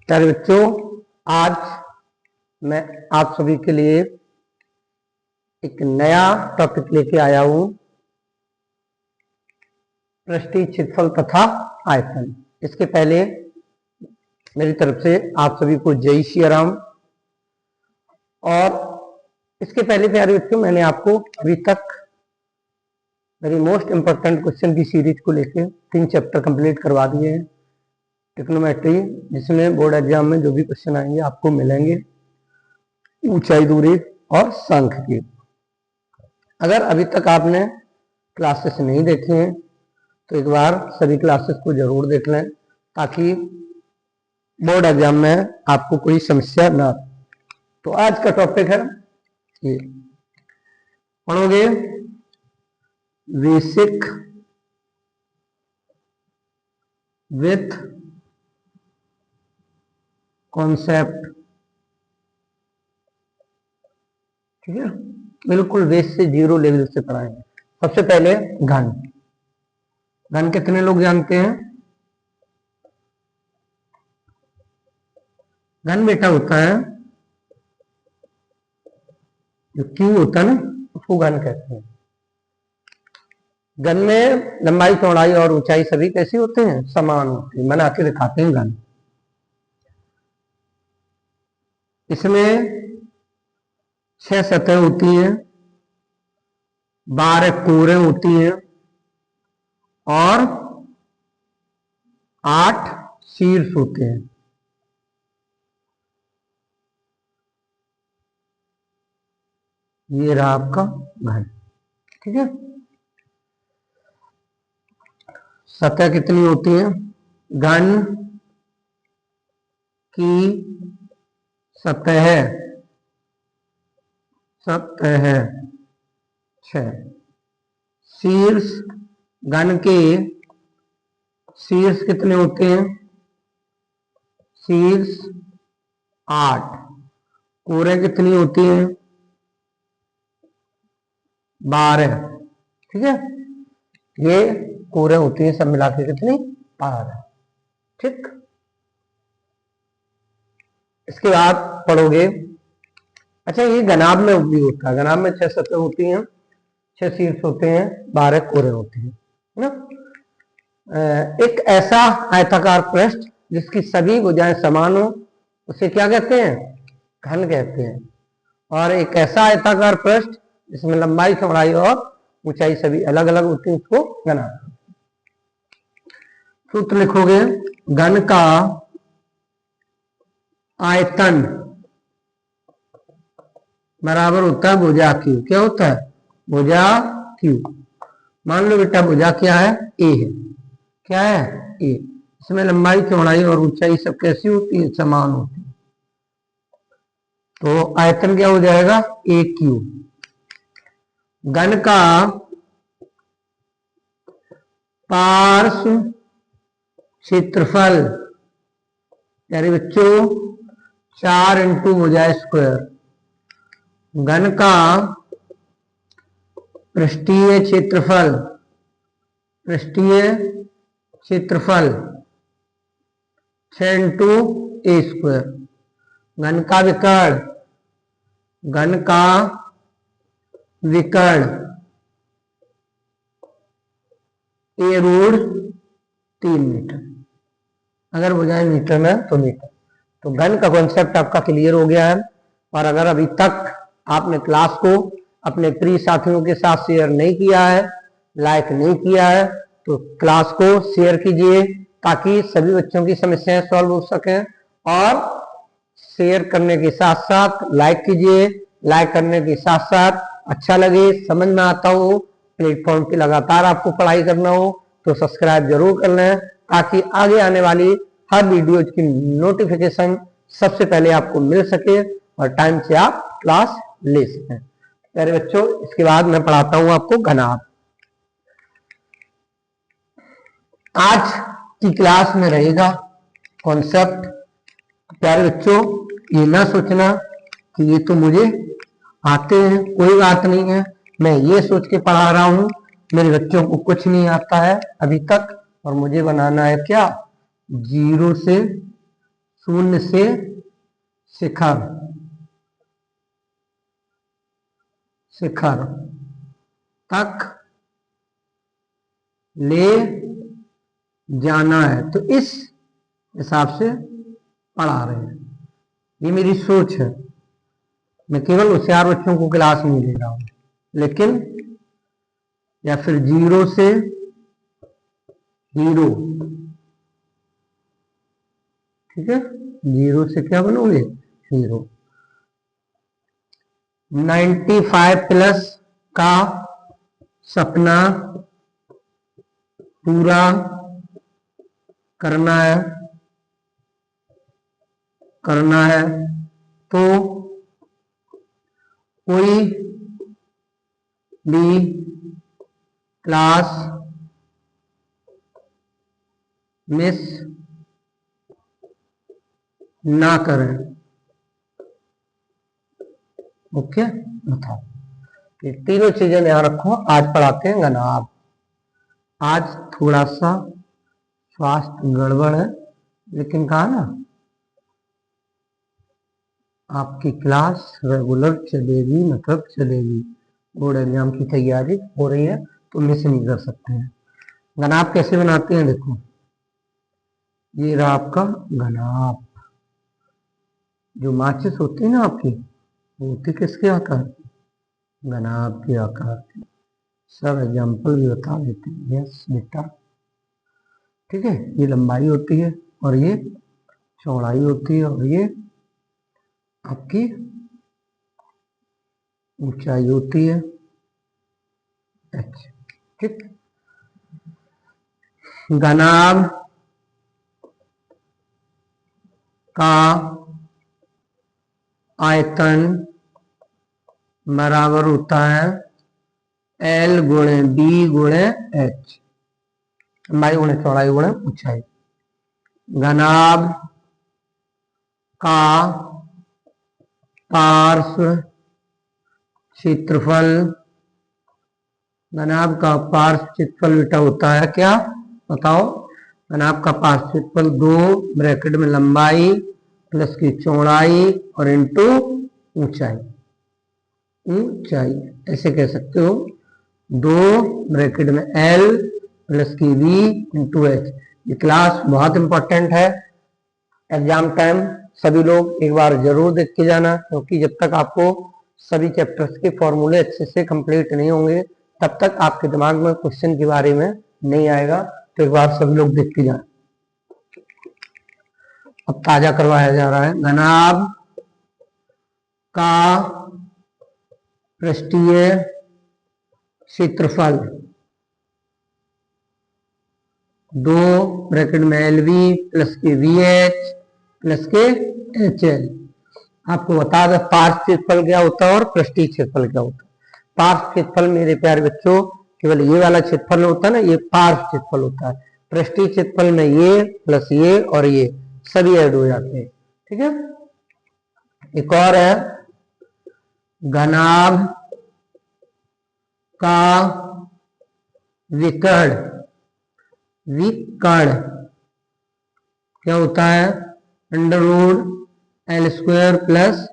प्यारे बच्चों, आज मैं आप सभी के लिए एक नया टॉपिक लेके आया हूं, पृष्ठीय क्षेत्रफल तथा आयतन। इसके पहले मेरी तरफ से आप सभी को जय श्री राम। और इसके पहले प्यारे बच्चों, मैंने आपको अभी तक मेरी मोस्ट इंपोर्टेंट क्वेश्चन की सीरीज को लेके 3 चैप्टर कंप्लीट करवा दिए हैं। ट्रिग्नोमेट्री, जिसमें बोर्ड एग्जाम में जो भी क्वेश्चन आएंगे आपको मिलेंगे, ऊंचाई दूरी और सांख्यिकी। अगर अभी तक आपने क्लासेस नहीं देखे हैं तो एक बार सभी क्लासेस को जरूर देख लें, ताकि बोर्ड एग्जाम में आपको कोई समस्या ना। तो आज का टॉपिक है ये, पढ़ोगे बेसिक विथ कॉन्सेप्ट। ठीक है, बिल्कुल बेस से जीरो लेवल से पढ़ाएंगे। सबसे पहले घन। घन कितने लोग जानते हैं? घन बेटा होता है, जो क्यू होता है ना, उसको घन कहते हैं। घन में लंबाई, चौड़ाई और ऊंचाई सभी कैसी होते हैं? समान होते हैं। बना के दिखाते हैं घन। इसमें 6 सतह होती हैं, 12 कोरें होती हैं और 8 शीर्ष होते हैं। ये रहा आपका घन। ठीक है, सतह कितनी होती है? घन की सतह 6। शीर्ष, घन के शीर्ष कितने होते हैं? शीर्ष 8। कोरें कितनी होती हैं? 12। ठीक है, ये कोरें होती हैं, सब मिला के कितनी? 12। ठीक, इसके बाद पढ़ोगे, अच्छा ये घनाभ में भी होता है। घनाभ में 6 सतह होती हैं, 6 शीर्ष होते हैं, 12 कोरे होते हैं, है ना। एक ऐसा आयताकार पृष्ठ जिसकी सभी भुजाएं समान हो, उसे क्या कहते हैं? घन कहते हैं। और एक ऐसा आयताकार पृष्ठ जिसमें लंबाई, चौड़ाई और ऊंचाई सभी अलग अलग होती है, उसको घनाभ। सूत्र लिखोगे, घन का आयतन बराबर होता है भुजा क्यू। क्या होता है? भुजा क्यू। मान लो बेटा भुजा क्या है? ए है। क्या है? ए। इसमें लंबाई, चौड़ाई और ऊंचाई सब कैसी होती है? समान होती है। तो आयतन क्या हो जाएगा? ए क्यू। घन का पार्श्व क्षेत्रफल, यानी बच्चों 4 इंटू भुजा स्क्वायर। घन का पृष्ठीय क्षेत्रफल, पृष्ठीय क्षेत्रफल 6 इंटू ए स्क्वायर। घन का विकर्ण, घन का विकर्ण ए रूट 3 मीटर। अगर भुजाएं मीटर में तो मीटर। तो घन का कॉन्सेप्ट आपका क्लियर हो गया है। और अगर अभी तक आपने क्लास को अपने प्रिय साथियों के साथ शेयर नहीं किया है, लाइक नहीं किया है, तो क्लास को शेयर कीजिए, ताकि सभी बच्चों की समस्याएं सॉल्व हो सकें। और शेयर करने के साथ साथ लाइक कीजिए। लाइक करने के साथ साथ अच्छा लगे, समझ में आता हो, प्लेटफॉर्म की लगातार आपको पढ़ाई करना हो, तो सब्सक्राइब जरूर कर लें, ताकि आगे आने वाली हर वीडियो की नोटिफिकेशन सबसे पहले आपको मिल सके और टाइम से आप क्लास ले सकें। प्यारे बच्चों, इसके बाद मैं पढ़ाता हूं आपको घनाभ। आज की क्लास में रहेगा कॉन्सेप्ट। प्यारे बच्चों, ये ना सोचना कि ये तो मुझे आते हैं, कोई बात नहीं है। मैं ये सोच के पढ़ा रहा हूं मेरे बच्चों को कुछ नहीं आता है अभी तक, और मुझे बनाना है क्या? 0 से शून्य से शिखर, शिखर तक ले जाना है। तो इस हिसाब से पढ़ा रहे हैं, ये मेरी सोच है। मैं केवल होशियार बच्चों को क्लास नहीं ले रहा हूं, लेकिन या फिर 0 से हीरो, ठीक है, 0 से क्या बनोगे, हीरो। 95+ का सपना पूरा करना है, तो कोई भी क्लास मिस ना करें। ओके, बताओ, ये तीनों चीजें ध्यान रखो। आज पढ़ाते हैं गनाब। आज थोड़ा सा स्वास्थ्य गड़बड़ है, लेकिन कहा ना आपकी क्लास रेगुलर चलेगी, मतलब चलेगी। बोर्ड एग्जाम की तैयारी हो रही है तो मिस नहीं कर सकते हैं। गनाब कैसे बनाते हैं, देखो, ये रहा आपका गनाब। जो माचिस होती है ना आपकी, वो होती किसके आकार की, गनाब के आकार की। सब एग्जाम्पल भी बता देते हैं। यस बेटा, ठीक है, ये लंबाई होती है और ये चौड़ाई होती है और ये आपकी ऊंचाई होती है, ठीक। गनाब का आयतन बराबर होता है L गुणे B गुणे H, लंबाई गुणे चौड़ाई गुणे ऊंचाई। गनाब का पार्श्व क्षेत्रफल, गनाब का पार्श्व क्षेत्रफल बेटा होता है क्या, बताओ। गनाब का पार्श्व क्षेत्रफल 2 ब्रैकेट में लंबाई प्लस की चौड़ाई और इनटू ऊंचाई, ऊंचाई ऐसे कह सकते हो। 2 ब्रैकेट में L प्लस की V इंटू H। ये क्लास बहुत इंपॉर्टेंट है, एग्जाम टाइम सभी लोग एक बार जरूर देख के जाना, क्योंकि जब तक आपको सभी चैप्टर्स के फॉर्मूले अच्छे से कंप्लीट नहीं होंगे तब तक आपके दिमाग में क्वेश्चन के बारे में नहीं आएगा। तो एक बार सभी लोग देख के जाना। अब ताजा करवाया जा रहा है। गनाब का पृष्ठीय क्षेत्रफल 2 ब्रैकेट में LV प्लस के VH प्लस के HL। आपको बता दें पार्श्व क्षेत्रफल क्या होता है और पृष्ठीय क्षेत्रफल क्या होता है। पार्श्व क्षेत्रफल मेरे प्यारे बच्चों केवल ये वाला क्षेत्रफल होता है ना, ये पार्श्व क्षेत्रफल होता है। पृष्ठीय क्षेत्रफल में ये प्लस ये और ये सभी ऐड हो जाते हैं, ठीक है। एक और है, गनाब का विकर्ण, विकर्ण क्या होता है, √L² plus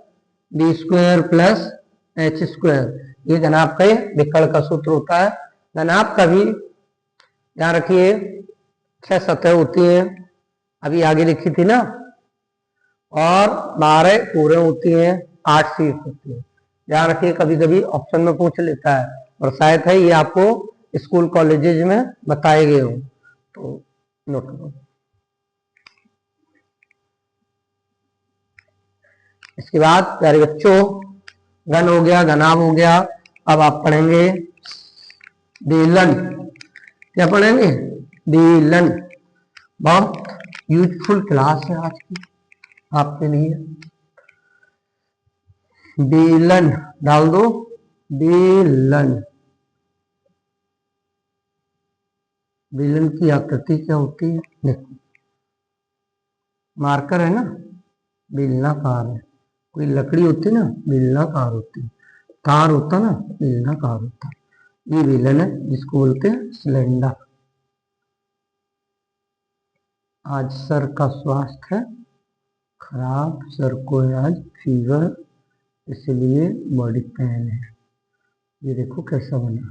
B² plus H²। ये गनाब का विकर्ण का सूत्र होता है। गनाब का भी ध्यान रखिए 6 सतह होती है, अभी आगे लिखी थी ना, और 12 पूरे होती हैं, 8 शीट होती है। ध्यान रखिए कभी कभी ऑप्शन में पूछ लेता है, और शायद है ये आपको स्कूल कॉलेजेज में बताए गए हो, तो नोट करो। इसके बाद प्यारे बच्चों घन हो गया, गनाब हो गया। अब आप पढ़ेंगे बेलन। क्या पढ़ेंगे, बेलन। बहुत यूजफुल क्लास है आज की आपके लिए। बेलन डाल दो, बेलन। बेलन की आकृति क्या होती है, देखो मार्कर है ना, बेलनाकार है। कोई लकड़ी होती है ना, बेलनाकार होती है। तार होता ना, बेलनाकार होता है। ये बेलन है जिसको बोलते हैं सिलेंडर। आज सर का स्वास्थ्य खराब, सर को आज फीवर, इसलिए बॉडी पेन है। ये देखो कैसा बना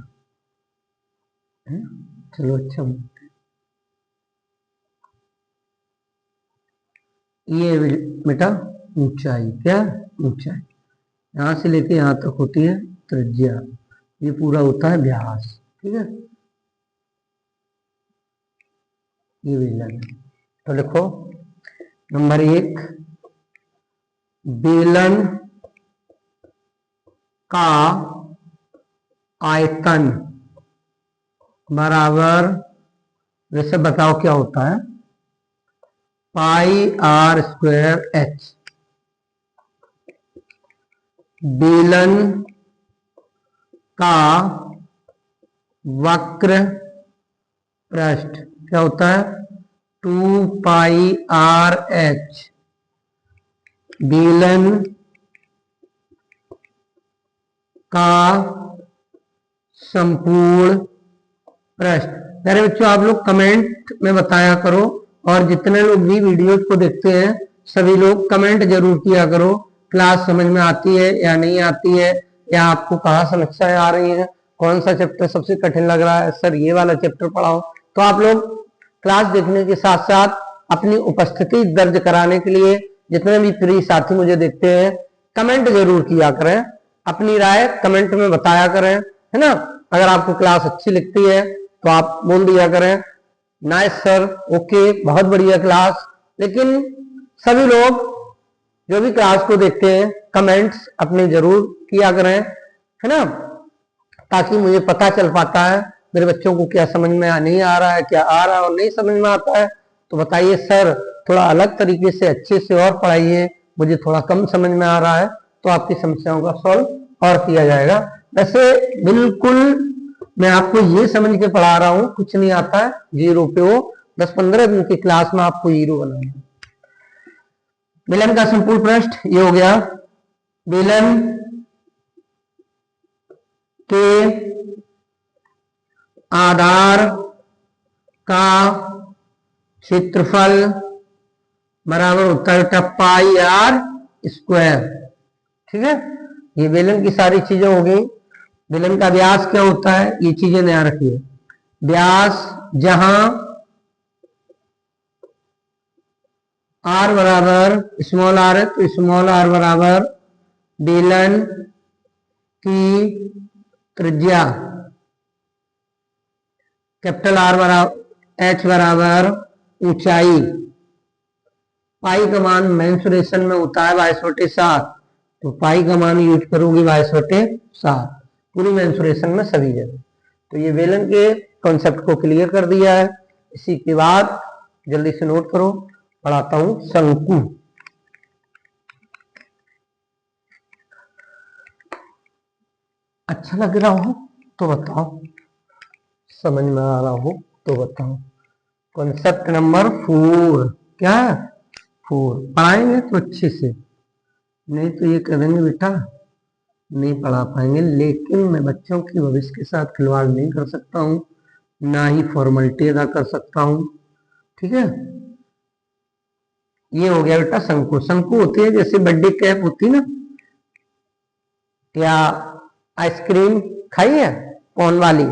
है। चलो अच्छा बनता है। ये बेटा ऊंचाई, क्या ऊंचाई, यहां से लेके यहां तक होती है त्रिज्या, ये पूरा होता है व्यास। ठीक है, ये बेलन। तो लिखो नंबर 1, बेलन का आयतन बराबर, वैसे बताओ क्या होता है, पाई आर स्क्वायर एच। बेलन का वक्र पृष्ठ क्या होता है, 2 पाई आर एच। बेलन का संपूर्ण पृष्ठ। मेरे बच्चों आप लोग कमेंट में बताया करो, और जितने लोग भी वीडियोज को देखते हैं सभी लोग कमेंट जरूर किया करो, क्लास समझ में आती है या नहीं आती है, या आपको कहाँ समस्याएं आ रही है, कौन सा चैप्टर सबसे कठिन लग रहा है, सर ये वाला चैप्टर पढ़ाओ। तो आप लोग क्लास देखने के साथ साथ अपनी उपस्थिति दर्ज कराने के लिए जितने भी प्रिय साथी मुझे देखते हैं कमेंट जरूर किया करें, अपनी राय कमेंट में बताया करें, है ना। अगर आपको क्लास अच्छी लगती है तो आप बोल दिया करें नाइस सर, ओके, बहुत बढ़िया क्लास। लेकिन सभी लोग जो भी क्लास को देखते हैं कमेंट्स अपने जरूर किया करें, है ना, ताकि मुझे पता चल पाता है मेरे बच्चों को क्या समझ में नहीं आ रहा है, क्या आ रहा है और नहीं समझ में आता है। तो बताइए सर थोड़ा अलग तरीके से अच्छे से और पढ़ाइए, मुझे थोड़ा कम समझ में आ रहा है, तो आपकी समस्याओं का सॉल्व और किया जाएगा। वैसे बिल्कुल मैं आपको ये समझ के पढ़ा रहा हूं, कुछ नहीं आता है, जीरो पे हो, 10-15 दिन की क्लास में आपको हीरो बनाना है। बेलन का संपूर्ण पृष्ठ ये हो गया। बेलन के आधार का क्षेत्रफल बराबर होता है पाई आर स्क्वायर। ठीक है, ये बेलन की सारी चीजें हो गई। बेलन का व्यास क्या होता है, ये चीजें ध्यान रखिए। व्यास जहां आर बराबर स्मॉल आर है तो स्मॉल आर बराबर बेलन की त्रिज्या, कैपिटल आर बराबर एच बराबर ऊंचाई, पाई का मान मेंसुरेशन में होता है 22/7, तो पाई का मान यूज करोगे 22/7 पूरी मेंसुरेशन में सभी जगह। तो ये बेलन के कॉन्सेप्ट को क्लियर कर दिया है। इसी के बाद जल्दी से नोट करो, पढ़ाता हूं शंकु। अच्छा लग रहा हो तो बताओ, समझ में आ रहा हो तो बताओ। कॉन्सेप्ट नंबर 4 क्या है, 4 पढ़ाएंगे तो अच्छे से, नहीं तो ये करेंगे बेटा नहीं पढ़ा पाएंगे। लेकिन मैं बच्चों के भविष्य के साथ खिलवाड़ नहीं कर सकता हूँ, ना ही फॉर्मेलिटी अदा कर सकता हूँ। ठीक है, ये हो गया बेटा शंकु। शंकु होती है जैसे बर्थडे कैप होती है ना, या आइसक्रीम खाई है कौन वाली,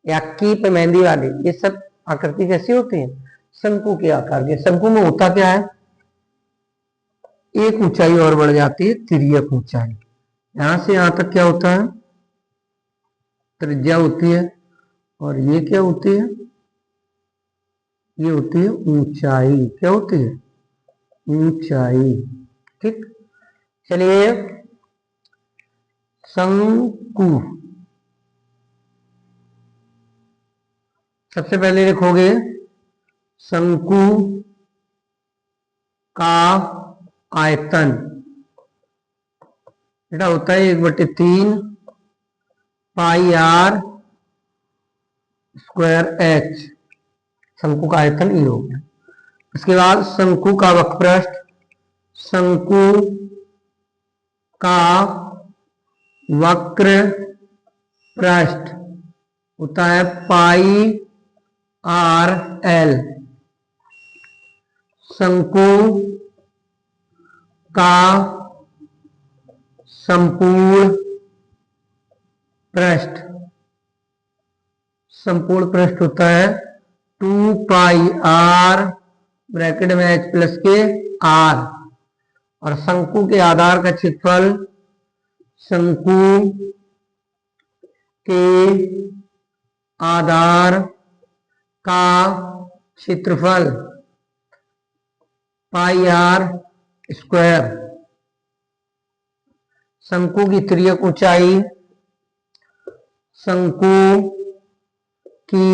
या कीप मेहंदी वाली, ये सब आकृति कैसी होती है, शंकु के आकार के। शंकु में होता क्या है, एक ऊंचाई और बढ़ जाती है, तिर्यक ऊंचाई। यहां से यहां तक क्या होता है, त्रिज्या होती है, और ये क्या होती है, ये होती है ऊंचाई। क्या होती है, ऊंचाई। ठीक, चलिए शंकु सबसे पहले लिखोगे शंकु का आयतन बेटा होता है 1/3 पाई आर स्क्वायर एच। शंकु का आयतन ये हो गया। इसके बाद शंकु का वक्रपृष्ठ, शंकु का वक्र पृष्ठ होता है पाई आर एल। शंकु का संपूर्ण पृष्ठ, संपूर्ण पृष्ठ होता है 2πr ब्रैकेट में h प्लस के r, और शंकु के आधार का क्षेत्रफल, शंकु के आधार का क्षेत्रफल πr स्क्वायर। शंकु की तिर्यक ऊंचाई, शंकु की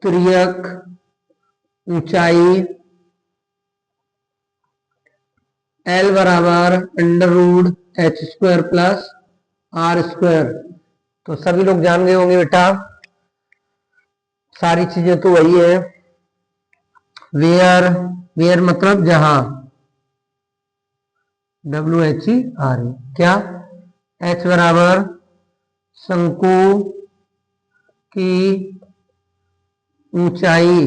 तिर्यक ऊंचाई L बराबर √h² प्लस r²। तो सभी लोग जान गए होंगे बेटा, सारी चीजें तो वही है। वेयर, वेयर मतलब जहां, WHERE, क्या, h बराबर शंकु की ऊंचाई,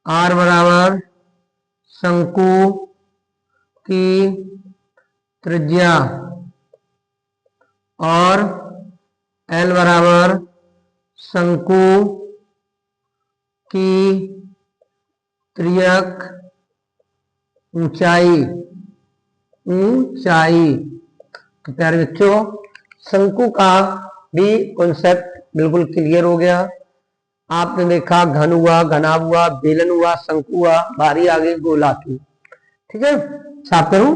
r बराबर शंकु की त्रिज्या, और L बराबर शंकु की तिर्यक ऊंचाई, ऊंचाई। तो प्यारे बच्चों, शंकु का भी कॉन्सेप्ट बिल्कुल क्लियर हो गया। आपने देखा घन हुआ, घनाभ हुआ, बेलन हुआ, शंकु हुआ, बारी आ गई गोला की। ठीक है, साफ करूं,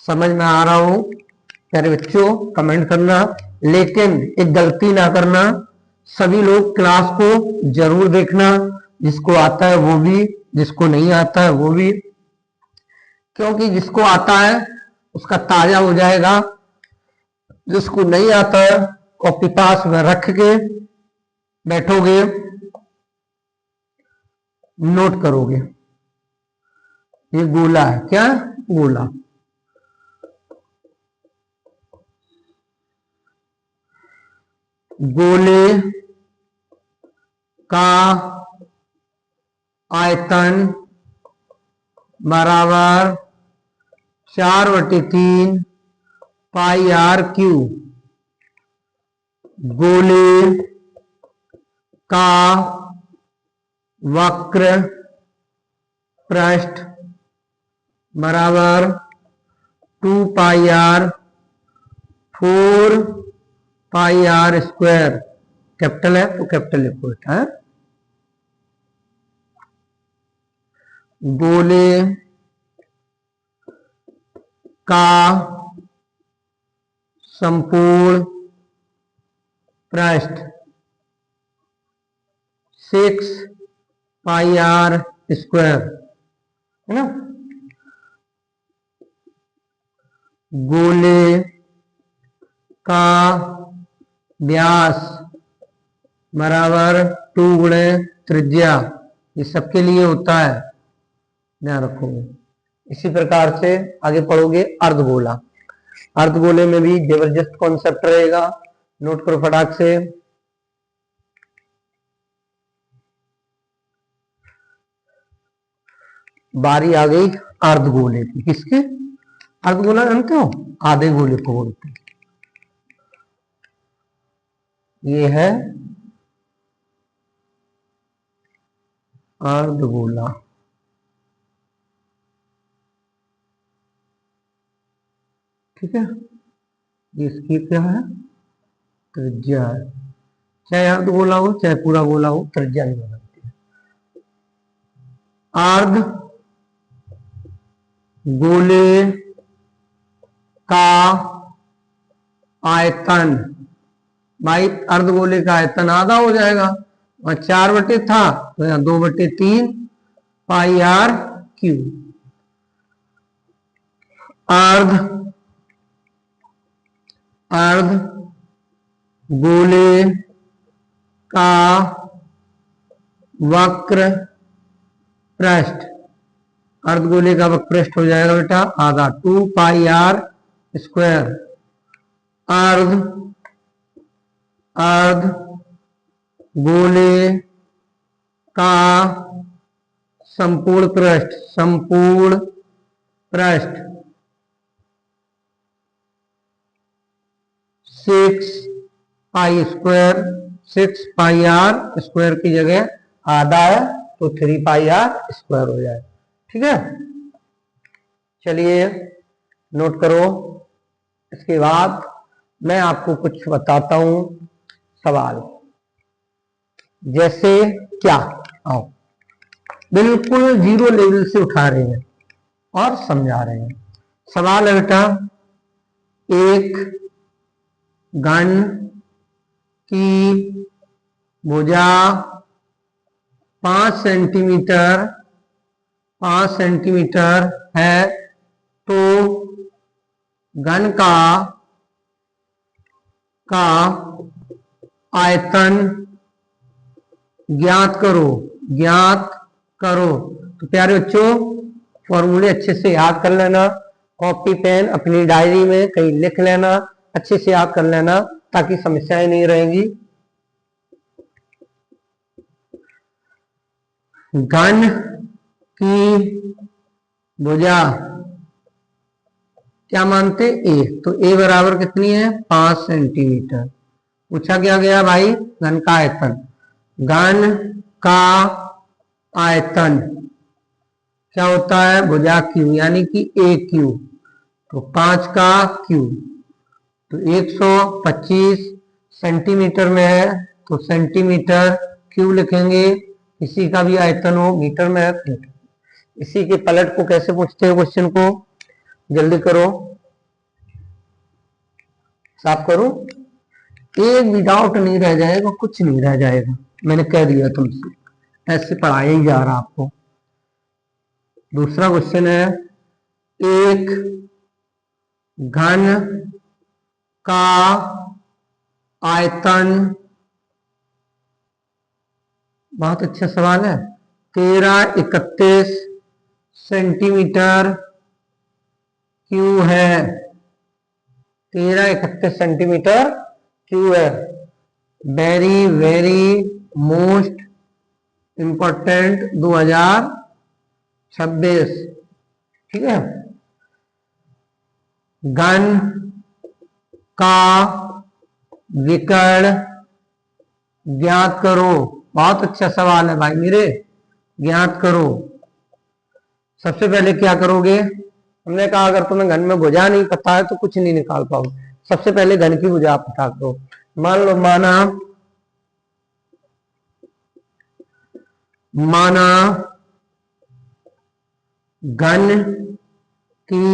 समझ में आ रहा हूं प्यारे बच्चों, कमेंट करना, लेकिन एक गलती ना करना, सभी लोग क्लास को जरूर देखना, जिसको आता है वो भी, जिसको नहीं आता है वो भी, क्योंकि जिसको आता है उसका ताजा हो जाएगा, जिसको नहीं आता है कॉपी पास में रख के बैठोगे, नोट करोगे। ये गोला है, क्या, गोला। गोले का आयतन बराबर 4/3 πr³। गोले का वक्र पृष्ठ बराबर 2πr 4πr²। कैपिटल है तो कैपिटल लिखो बेटा। गोले का संपूर्ण पृष्ठ 6πr², है ना। गोले का व्यास बराबर 2 गुणे त्रिज्या, ये सबके लिए होता है, ध्यान रखोगे। इसी प्रकार से आगे पढ़ोगे अर्धगोला। अर्धगोले में भी जबरदस्त कॉन्सेप्ट रहेगा, नोट करो फटाक से। बारी आ गई अर्धगोले की, किसके, अर्धगोला जानते हो, आधे गोले को बोलते हैं। ये है अर्धगोला। ठीक है, इसकी क्या है, त्रिज्या है। चाहे अर्धगोला हो चाहे पूरा गोला हो, त्रिज्या नहीं बदलती है। अर्ध गोले का आयतन, भाई अर्धगोले का आयतन आधा हो जाएगा, और 4 था तो यहाँ 2/3 πr³। अर्ध गोले का वक्र पृष्ठ, अर्धगोले का वक्र पृष्ठ हो जाएगा बेटा आधा, 2πr²। अर्ध गोले का संपूर्ण पृष्ठ, संपूर्ण पृष्ठ 6 पाई स्क्वायर, 6 पाई r स्क्वायर की जगह आधा है तो 3 पाई r स्क्वायर हो जाए। ठीक है, चलिए नोट करो। इसके बाद मैं आपको कुछ बताता हूं सवाल, जैसे क्या, आओ बिल्कुल जीरो लेवल से उठा रहे हैं और समझा रहे हैं। सवाल है बेटा, एक घन की भुजा 5 सेंटीमीटर है, तो घन का आयतन ज्ञात करो। तो प्यारे बच्चों, फॉर्मूले अच्छे से याद कर लेना, कॉपी पेन अपनी डायरी में कहीं लिख लेना, अच्छे से याद कर लेना ताकि समस्याएं नहीं रहेंगी। घन की भुजा क्या मानते, ए, तो ए बराबर कितनी है 5 सेंटीमीटर। पूछा क्या गया भाई, घन का आयतन। घन का आयतन क्या होता है, भुजा क्यू यानी कि ए क्यू, तो 5 का क्यू तो 125 सेंटीमीटर में है तो सेंटीमीटर क्यू लिखेंगे। किसी का भी आयतन हो मीटर में है, इसी के पलट को कैसे पूछते हैं क्वेश्चन को, जल्दी करो, साफ करो, एक भी डाउट नहीं रह जाएगा, कुछ नहीं रह जाएगा, मैंने कह दिया तुमसे, ऐसे पढ़ाया ही जा रहा आपको। दूसरा क्वेश्चन है, एक घन का आयतन, बहुत अच्छा सवाल है, 1331 सेंटीमीटर क्यू है, 1331 सेंटीमीटर क्यू है। वेरी वेरी मोस्ट इंपॉर्टेंट 2026, ठीक है। घन का विकर्ण ज्ञात करो, बहुत अच्छा सवाल है भाई मेरे, ज्ञात करो। सबसे पहले क्या करोगे, हमने कहा अगर तुम्हें घन में भुजा नहीं पता है तो कुछ नहीं निकाल पाओगे। सबसे पहले घन की भुजा पता करो। मान लो माना घन की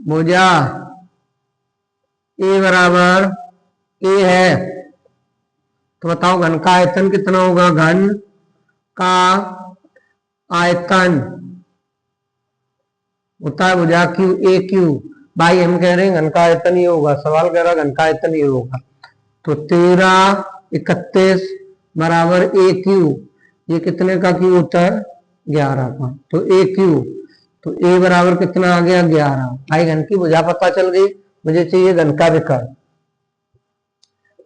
भुजा ए बराबर ए है, तो बताओ घन का आयतन कितना होगा। घन का आयतन होता है भुजा क्यू ए क्यू, भाई हम कह रहे हैं घन का आयतन ये होगा, सवाल कह रहा घन का आयतन ये होगा, तो 1331 बराबर ए क्यू, ये कितने का क्यू होता है 11 का, तो ए क्यू, तो ए बराबर कितना आ गया 11। भाई घन की भुजा पता चल गई, मुझे चाहिए घन का विकर्ण।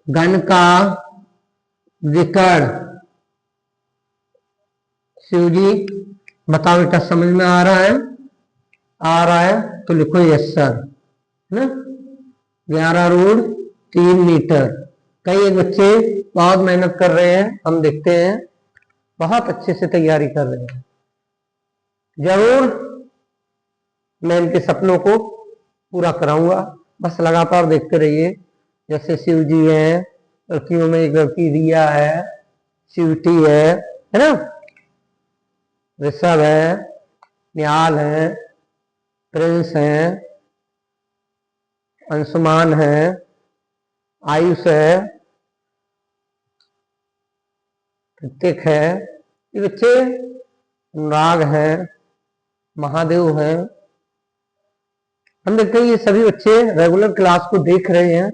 घन का विकर्ण शिव जी बताओ बेटा, समझ में आ रहा है, आ रहा है तो लिखो यस सर, है ना। 11√3 मीटर। कई एक बच्चे बहुत मेहनत कर रहे हैं, हम देखते हैं बहुत अच्छे से तैयारी कर रहे हैं, जरूर मैं इनके सपनों को पूरा कराऊंगा, बस लगातार देखते रहिए। जैसे शिव जी हैं, लड़कियों में एक लड़की रिया है, शिवटी है ना, ऋषभ है, निहाल है, प्रिंस है, अंशुमान है, आयुष है, ऋतिक है, ये बच्चे अनुराग है, महादेव है। हम देखते हैं ये सभी बच्चे रेगुलर क्लास को देख रहे हैं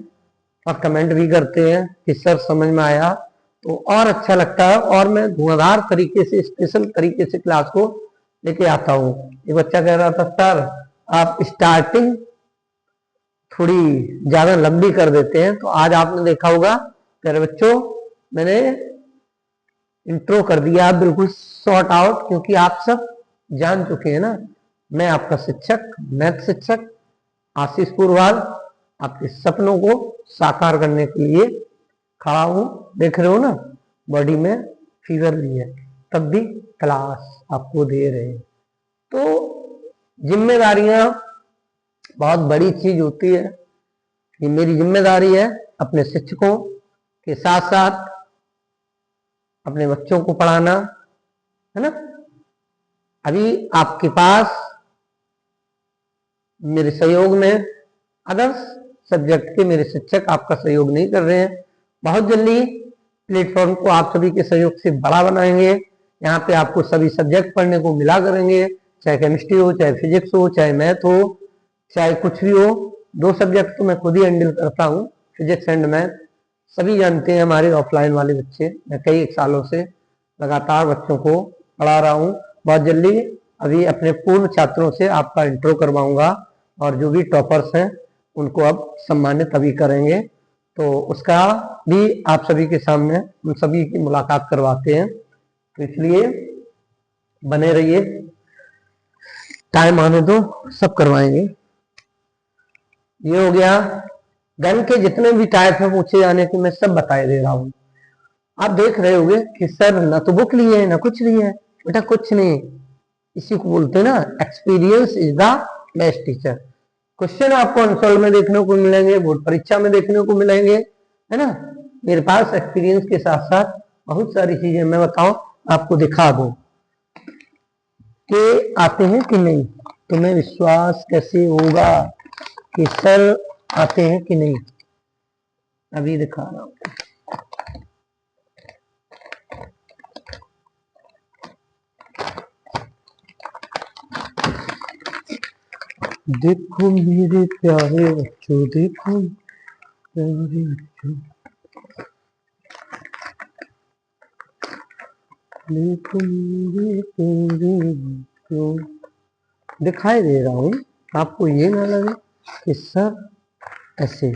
और कमेंट भी करते हैं कि सर समझ में आया, तो और अच्छा लगता है और मैं धुआंधार तरीके से स्पेशल तरीके से क्लास को लेके आता हूँ। एक बच्चा कह रहा था सर आप स्टार्टिंग थोड़ी ज्यादा लंबी कर देते हैं, तो आज आपने देखा होगा मेरे बच्चों मैंने इंट्रो कर दिया बिल्कुल शॉर्ट आउट, क्योंकि आप सब जान चुके हैं ना मैं आपका शिक्षक, मैथ शिक्षक आशीष पुरवाल, आपके सपनों को साकार करने के लिए खड़ा हूं। देख रहे हो ना, बॉडी में फीवर भी है, तब भी क्लास आपको दे रहे हैं। तो जिम्मेदारियां बहुत बड़ी चीज होती है। ये मेरी जिम्मेदारी है अपने शिक्षकों के साथ साथ अपने बच्चों को पढ़ाना, है ना। अभी आपके पास मेरे सहयोग में अदर्स सब्जेक्ट के मेरे शिक्षक आपका सहयोग नहीं कर रहे हैं। बहुत जल्दी प्लेटफॉर्म को आप सभी के सहयोग से बड़ा बनाएंगे। यहाँ पे आपको सभी सब्जेक्ट पढ़ने को मिला करेंगे, चाहे केमिस्ट्री हो, चाहे फिजिक्स हो, चाहे मैथ हो, चाहे कुछ भी हो। 2 सब्जेक्ट तो मैं खुद ही हैंडल करता हूँ, फिजिक्स एंड मैथ। सभी जानते हैं हमारे ऑफलाइन वाले बच्चे, मैं कई सालों से लगातार बच्चों को पढ़ा रहा हूँ। बहुत जल्दी अभी अपने पूर्व छात्रों से आपका इंट्रो करवाऊंगा और जो भी टॉपर्स हैं उनको अब सम्मानित अभी करेंगे, तो उसका भी आप सभी के सामने उन सभी की मुलाकात करवाते हैं। तो इसलिए बने रहिए, टाइम आने दो सब करवाएंगे। ये हो गया गन के जितने भी टाइप है पूछे जाने के, मैं सब बताए दे रहा हूं। आप देख रहे होंगे कि सर ना तो बुक लिए है ना कुछ लिए है। बेटा कुछ नहीं, इसी को बोलते हैं ना, experience is the best teacher. Question आपको अनसॉल्व में देखने को मिलेंगे, बोर्ड परीक्षा में देखने को मिलेंगे, है ना। मेरे पास एक्सपीरियंस के साथ साथ बहुत सारी चीजें मैं बताऊं आपको दिखा दूं कि आते हैं कि नहीं। तुम्हें विश्वास कैसे होगा कि सर आते हैं कि नहीं, अभी दिखा रहा हूं। देखो मेरे प्यारे बच्चों, देखो प्यारे बच्चों, देखो मेरे प्यारे बच्चों, दिखाई दे रहा हूं। आपको ये ना लगे कि सर ऐसे।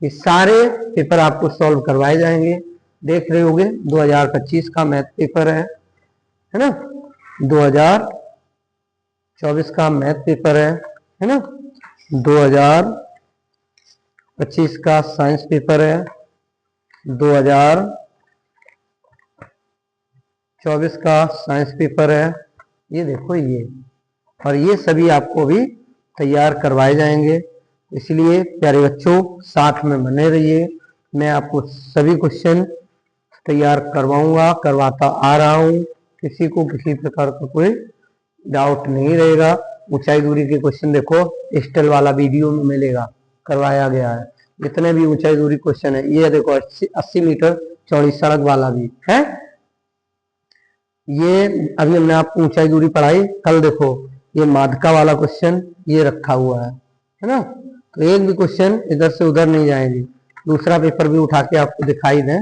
ये सारे पेपर आपको सॉल्व करवाए जाएंगे। देख रहे होंगे 2025 का मैथ पेपर है ना। 2024 का मैथ पेपर है ना। 2025 का साइंस पेपर है, 2024 का साइंस पेपर है। ये देखो ये, और ये सभी आपको भी तैयार करवाए जाएंगे। इसलिए प्यारे बच्चों साथ में बने रहिए। मैं आपको सभी क्वेश्चन तैयार करवाऊंगा, करवाता आ रहा हूं। किसी को किसी प्रकार का कोई डाउट नहीं रहेगा। ऊंचाई दूरी के क्वेश्चन देखो स्टेल वाला वीडियो में मिलेगा, करवाया गया है। जितने भी ऊंचाई दूरी क्वेश्चन है, ये देखो 80 मीटर चौड़ी सड़क वाला भी है। ये अभी हमने आपको ऊंचाई दूरी पढ़ाई, कल देखो ये माध्यका वाला क्वेश्चन ये रखा हुआ है ना। तो एक भी क्वेश्चन इधर से उधर नहीं जाएंगे। दूसरा पेपर भी उठा के आपको दिखाई दें,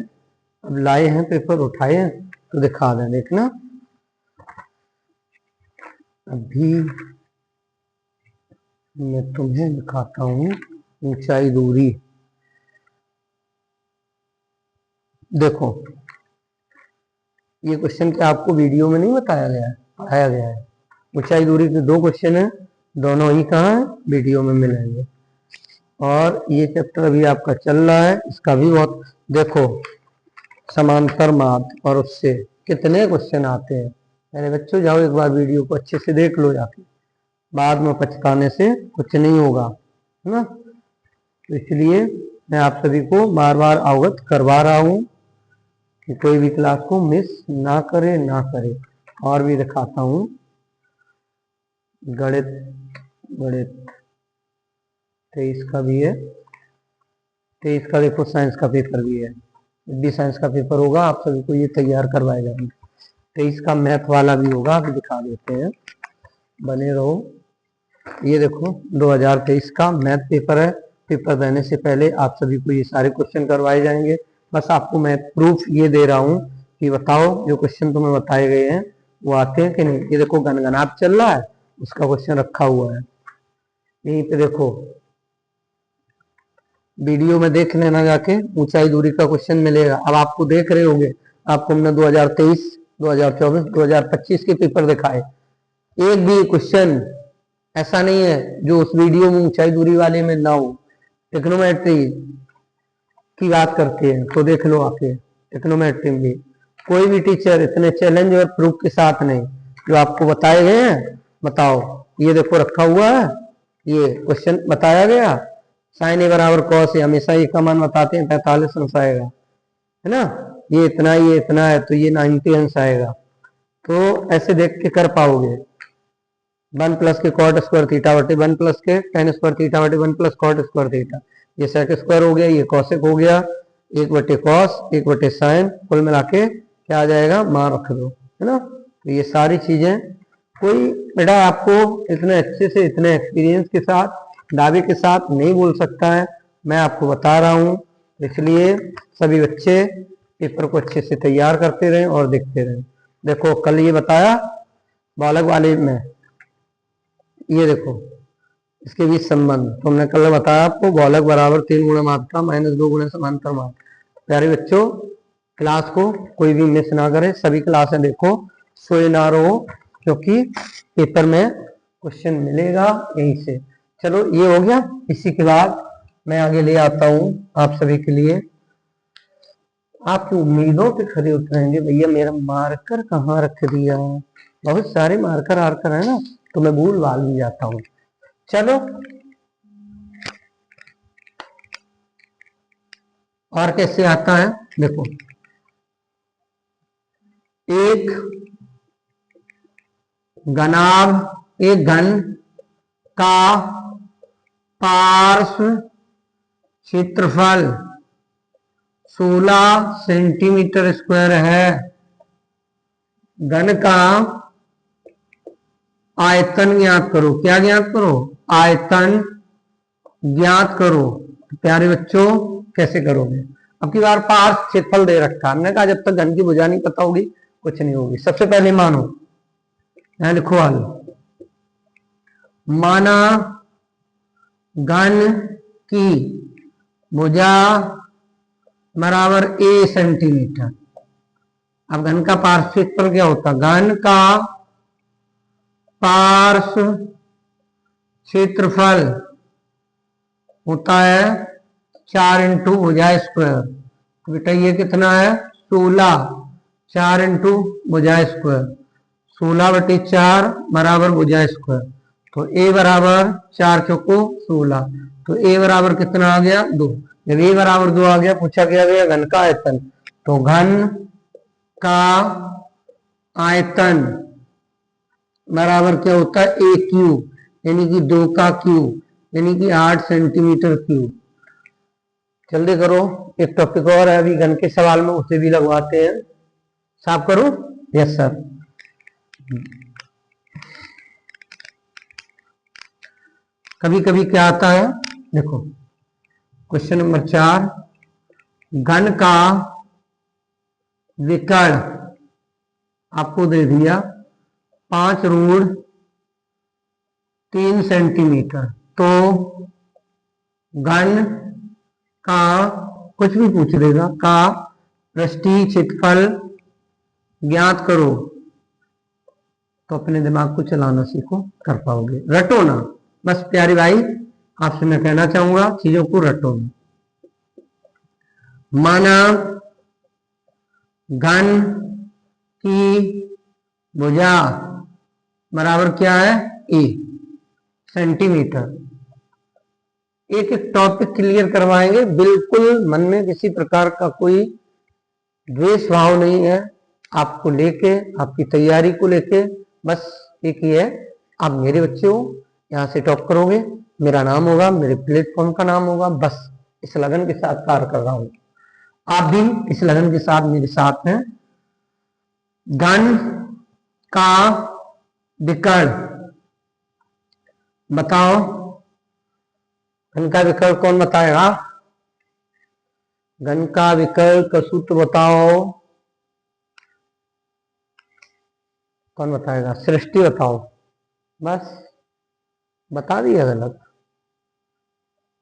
अब लाए हैं पेपर उठाए हैं तो दिखा दें, देखना। अभी मैं तुम्हें दिखाता हूं ऊंचाई दूरी। देखो ये क्वेश्चन क्या आपको वीडियो में नहीं बताया गया है, पढ़ाया गया है। ऊंचाई दूरी के 2 क्वेश्चन है, दोनों ही कहाँ है, वीडियो में मिलेंगे। और ये चैप्टर अभी आपका चल रहा है, इसका भी बहुत देखो समांतर माध्य और उससे कितने क्वेश्चन आते हैं। मेरे बच्चों जाओ एक बार वीडियो को अच्छे से देख लो जाके, बाद में पछताने से कुछ नहीं होगा, है ना। तो इसलिए मैं आप सभी को बार बार अवगत करवा रहा हूं कि कोई भी क्लास को मिस ना करे। और भी दिखाता हूं, गणित 23 का भी है, 23 का देखो साइंस का पेपर भी है। भी साइंस का पेपर होगा, आप सभी को ये तैयार करवाए जाएंगे। 23 का मैथ वाला भी होगा, अभी दिखा देते हैं, बने रहो। ये देखो 2023 का मैथ पेपर है। पेपर देने से पहले आप सभी को ये सारे क्वेश्चन करवाए जाएंगे। बस आपको मैं प्रूफ ये दे रहा हूँ कि बताओ जो क्वेश्चन तुम्हें बताए गए हैं वो आते हैं कि नहीं। ये देखो गणगणात चल रहा है, उसका क्वेश्चन रखा हुआ है यहीं पे, देखो वीडियो में देख लेना जाके, ऊंचाई दूरी का क्वेश्चन मिलेगा। अब आपको देख रहे होंगे, आपको हमने 2023, 2024, 2025 के पेपर दिखाए, एक भी क्वेश्चन ऐसा नहीं है जो उस वीडियो में ऊंचाई दूरी वाले में ना हो। ट्रिग्नोमेट्री की बात करते हैं तो देख लो आके, ट्रिग्नोमेट्री में कोई भी टीचर इतने चैलेंज और प्रूफ के साथ नहीं जो आपको बताए गए हैं। बताओ, ये देखो रखा हुआ है, ये क्वेश्चन बताया गया, साइन ए बराबर कॉस है, हमेशा ये का मान बताते हैं 45 अंश आएगा, है ना, ये इतना है तो ये 90 अंश आएगा। तो ऐसे देख के कर पाओगे। 1 प्लस के कॉट स्क्वायर थीटा बटे 1 प्लस के टेन स्क्वायर थीटा बटे 1 प्लस कॉट स्क्वायर थीटा, ये सेक स्क्वायर हो गया, ये कॉसेक हो गया, 1 बटे कॉस 1 बटे साइन, कुल मिला के क्या आ जाएगा, मान रख दो, है ना। तो ये सारी चीजें कोई बेटा आपको इतने अच्छे से इतने एक्सपीरियंस के साथ दावे के साथ नहीं बोल सकता है, मैं आपको बता रहा हूँ। इसलिए सभी बच्चे पेपर को अच्छे से तैयार करते रहें और देखते रहें। देखो कल ये बताया बालक वाले में, ये देखो इसके बीच संबंध तो हमने कल बताया आपको, बालक बराबर 3 गुणा मात्रा माइनस 2 गुणा समांतर मात्रा। प्यारे बच्चों, क्लास को कोई भी मिस ना करे, सभी क्लासें देखो, सोए ना रहो, क्योंकि पेपर में क्वेश्चन मिलेगा यहीं से। चलो ये हो गया। इसी के बाद मैं आगे ले आता हूं आप सभी के लिए, आपकी उम्मीदों पे खरे उतरेंगे। भैया मेरा मार्कर कहाँ रख दिया, बहुत सारे मार्कर आर्कर है ना, तो मैं भूल भाल भी जाता हूँ। चलो और कैसे आता है, देखो एक एक घन का पार्श्व क्षेत्रफल 16 सेंटीमीटर स्क्वायर है। घन का आयतन ज्ञात करो। क्या ज्ञात करो, आयतन ज्ञात करो। प्यारे बच्चों कैसे करोगे, अब की बार पार्श्व क्षेत्रफल दे रखा, हमने कहा जब तक घन की भुजा नहीं पता होगी कुछ नहीं होगी। सबसे पहले मानो, यहां लिखो हल, माना घन की भुजा बराबर a सेंटीमीटर। अब घन का पार्श्व क्षेत्रफल क्या होता, घन का पार्श्व क्षेत्रफल होता है 4 इंटू भुजा स्क्वायर। तो बेटा ये कितना है 16, 4 इंटू भुजा स्क्वायर, 16 बटे 4 बराबर भुजा स्क्वायर। तो a बराबर 4 चौको 16, तो a बराबर कितना आ गया 2। जब a बराबर 2 आ गया, पूछा गया घन का आयतन, तो घन का आयतन बराबर क्या होता है a क्यूब, यानी कि 2 का क्यूब, यानी कि 8 सेंटीमीटर क्यूब। जल्दी करो, एक टॉपिक और है अभी घन के सवाल में, उसे भी लगवाते हैं। साफ करो, यस सर। कभी कभी क्या आता है, देखो क्वेश्चन नंबर 4, घन का विकर्ण आपको दे दिया 5 √3 सेंटीमीटर। तो घन का कुछ भी पूछ देगा, का पृष्ठीय क्षेत्रफल ज्ञात करो। तो अपने दिमाग को चलाना सीखो, कर पाओगे, रटो ना बस। प्यारी भाई आपसे मैं कहना चाहूंगा चीजों को रटो ना। माना घन की भुजा बराबर क्या है a सेंटीमीटर। एक एक टॉपिक क्लियर करवाएंगे, बिल्कुल मन में किसी प्रकार का कोई द्वेष भाव नहीं है आपको लेके, आपकी तैयारी को लेके। बस एक ही है, आप मेरे बच्चे हो, यहाँ से टॉप करोगे, मेरा नाम होगा, मेरे प्लेटफॉर्म का नाम होगा। बस इस लगन के साथ कार्य कर रहा हूं, आप भी इस लगन के साथ मेरे साथ हैं। घन का विकर्ण बताओ, घन का विकर्ण कौन बताएगा, घन का विकर्ण का सूत्र बताओ, कौन बताएगा, सृष्टि बताओ। बस बता दिया गलत,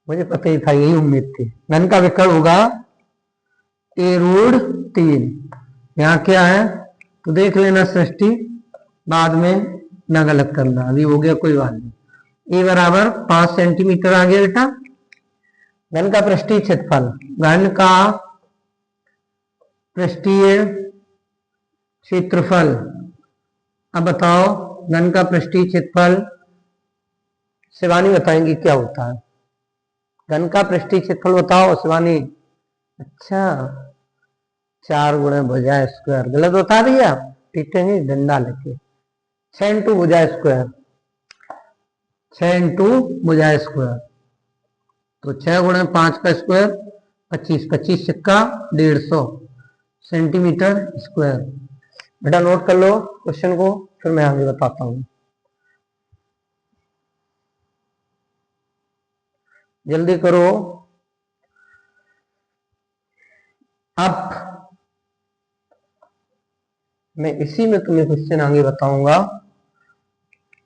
मुझे पता ही था, यही उम्मीद थी। घन का विकर्ण होगा a√3। यहाँ क्या है तो देख लेना सृष्टि, बाद में ना गलत करना, अभी हो गया कोई बात नहीं। ए बराबर 5 सेंटीमीटर आ गया बेटा। घन का पृष्ठीय क्षेत्रफल, घन का पृष्ठीय क्षेत्रफल। अब बताओ घन का पृष्ठीय क्षेत्रफल, शिवानी बताएंगी क्या होता है। घन का पृष्ठीय क्षेत्रफल बताओ शिवानी। अच्छा 4 गुणे भुजा स्क्वायर, गलत बता दिया, पीटेंगे डंडा लेके। 6 इंटू भुजा स्क्वायर, 6 इंटू भुजा स्क्वायर, तो 6 गुणे 5 का स्क्वायर 25, 25 सिक्का 150 सेंटीमीटर स्क्वायर। बेटा नोट कर लो क्वेश्चन को, फिर मैं आगे बताता हूं। जल्दी करो। अब मैं इसी में तुम्हें क्वेश्चन आगे बताऊंगा,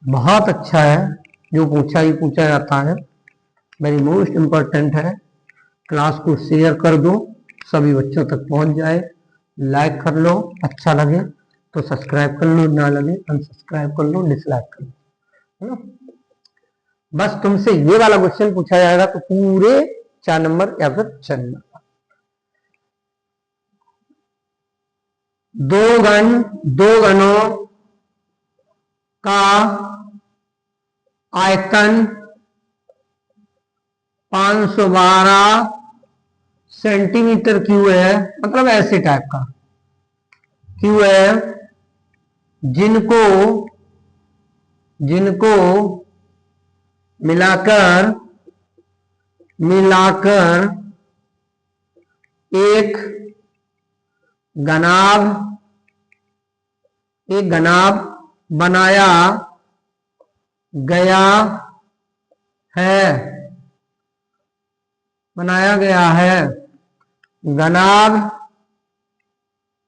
बहुत अच्छा है, जो पूछा ही पूछा जाता है, वेरी मोस्ट इंपॉर्टेंट है। क्लास को शेयर कर दो, सभी बच्चों तक पहुंच जाए, लाइक कर लो, अच्छा लगे तो सब्सक्राइब कर लो, ना लगे अनसब्सक्राइब कर लो, डिसलाइक कर लो, है ना। बस तुमसे ये वाला क्वेश्चन पूछा जाएगा तो पूरे 4 नंबर या फिर 6 नंबर। दो घनों का आयतन 512 सेंटीमीटर क्यूब है, मतलब ऐसे टाइप का क्यूब है, जिनको मिलाकर एक घनाभ बनाया गया है। घनाभ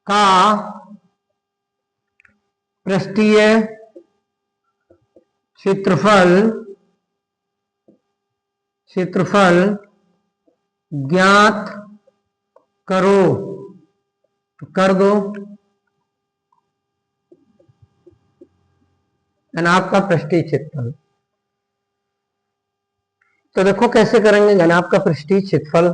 का पृष्ठीय क्षेत्रफल ज्ञात करो, तो कर दो। घनाभ का पृष्ठीय क्षेत्रफल, तो देखो कैसे करेंगे घनाभ का पृष्ठीय क्षेत्रफल।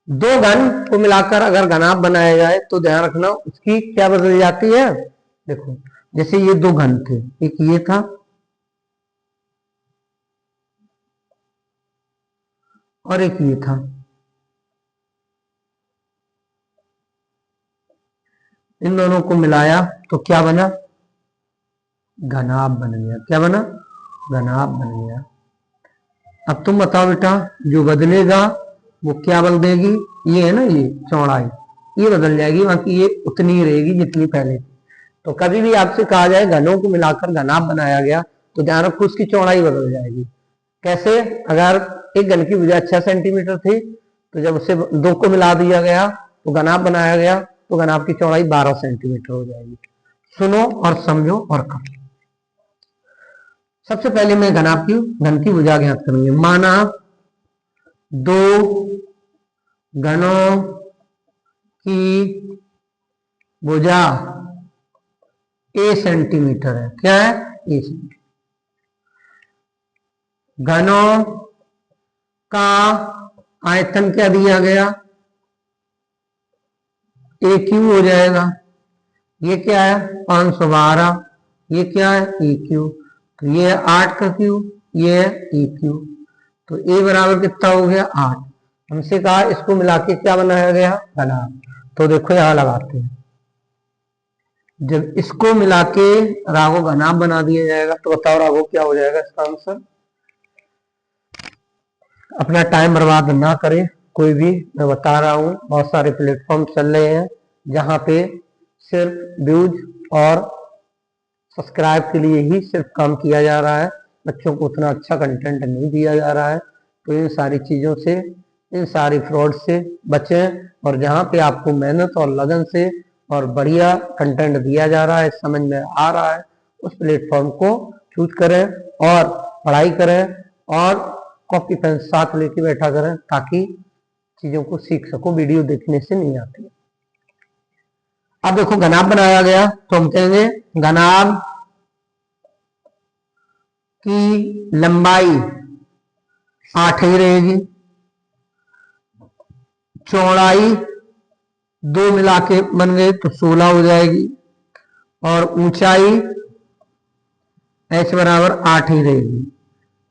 दो घन को मिलाकर अगर घनाभ बनाया जाए तो ध्यान रखना उसकी क्या बदल जाती है। देखो जैसे ये 2 घन थे, एक ये था और एक ये था, इन दोनों को मिलाया तो क्या बना, घनाभ बन गया। क्या बना, घनाभ बन गया। अब तुम बताओ बेटा, जो बदलेगा वो क्या बदल देगी, ये है ना, ये चौड़ाई ये बदल जाएगी, बाकी ये उतनी ही रहेगी जितनी पहले थी। तो कभी भी आपसे कहा जाए घनों को मिलाकर घनाभ बनाया गया तो ध्यान रखो उसकी चौड़ाई बदल जाएगी। कैसे, अगर एक घन की भुजा 6 सेंटीमीटर थी तो जब उसे 2 को मिला दिया गया तो घनाभ बनाया गया तो घनाभ की चौड़ाई 12 सेंटीमीटर हो जाएगी। सुनो और समझो और करो। सबसे पहले मैं घन की भुजा ज्ञात करूंगी। माना 2 घनों की भुजा a सेंटीमीटर है। क्या है, a सेंटीमीटर। घनों का आयतन क्या दिया गया, a क्यूब हो जाएगा। ये क्या है 512, ये क्या है a क्यूब, तो ये है 8 का क्यूब, ये है a क्यूब, तो a बराबर कितना हो गया 8। हमसे कहा इसको मिला के क्या बनाया गया, घनाभ। तो देखो यहां लगाते हैं, जब इसको मिला के राघव घनाभ बना दिया जाएगा तो बताओ राघव क्या हो जाएगा इसका आंसर। अपना टाइम बर्बाद ना करें कोई भी, मैं बता रहा हूं बहुत सारे प्लेटफॉर्म चल रहे हैं जहां पे सिर्फ व्यूज और सब्सक्राइब के लिए ही सिर्फ काम किया जा रहा है, बच्चों को उतना अच्छा कंटेंट नहीं दिया जा रहा है। तो इन सारी चीज़ों से, इन सारी फ्रॉड से बचें, और जहाँ पे आपको मेहनत और लगन से और बढ़िया कंटेंट दिया जा रहा है, समझ में आ रहा है, उस प्लेटफॉर्म को चूज करें और पढ़ाई करें और कॉपी पेन साथ लेके बैठा करें ताकि चीज़ों को सीख सको, वीडियो देखने से नहीं आती। अब देखो घनाभ बनाया गया तो हम कहेंगे घनाभ की लंबाई 8 ही रहेगी, चौड़ाई 2 मिला के बन गए तो 16 हो जाएगी, और ऊंचाई h बराबर 8 ही रहेगी।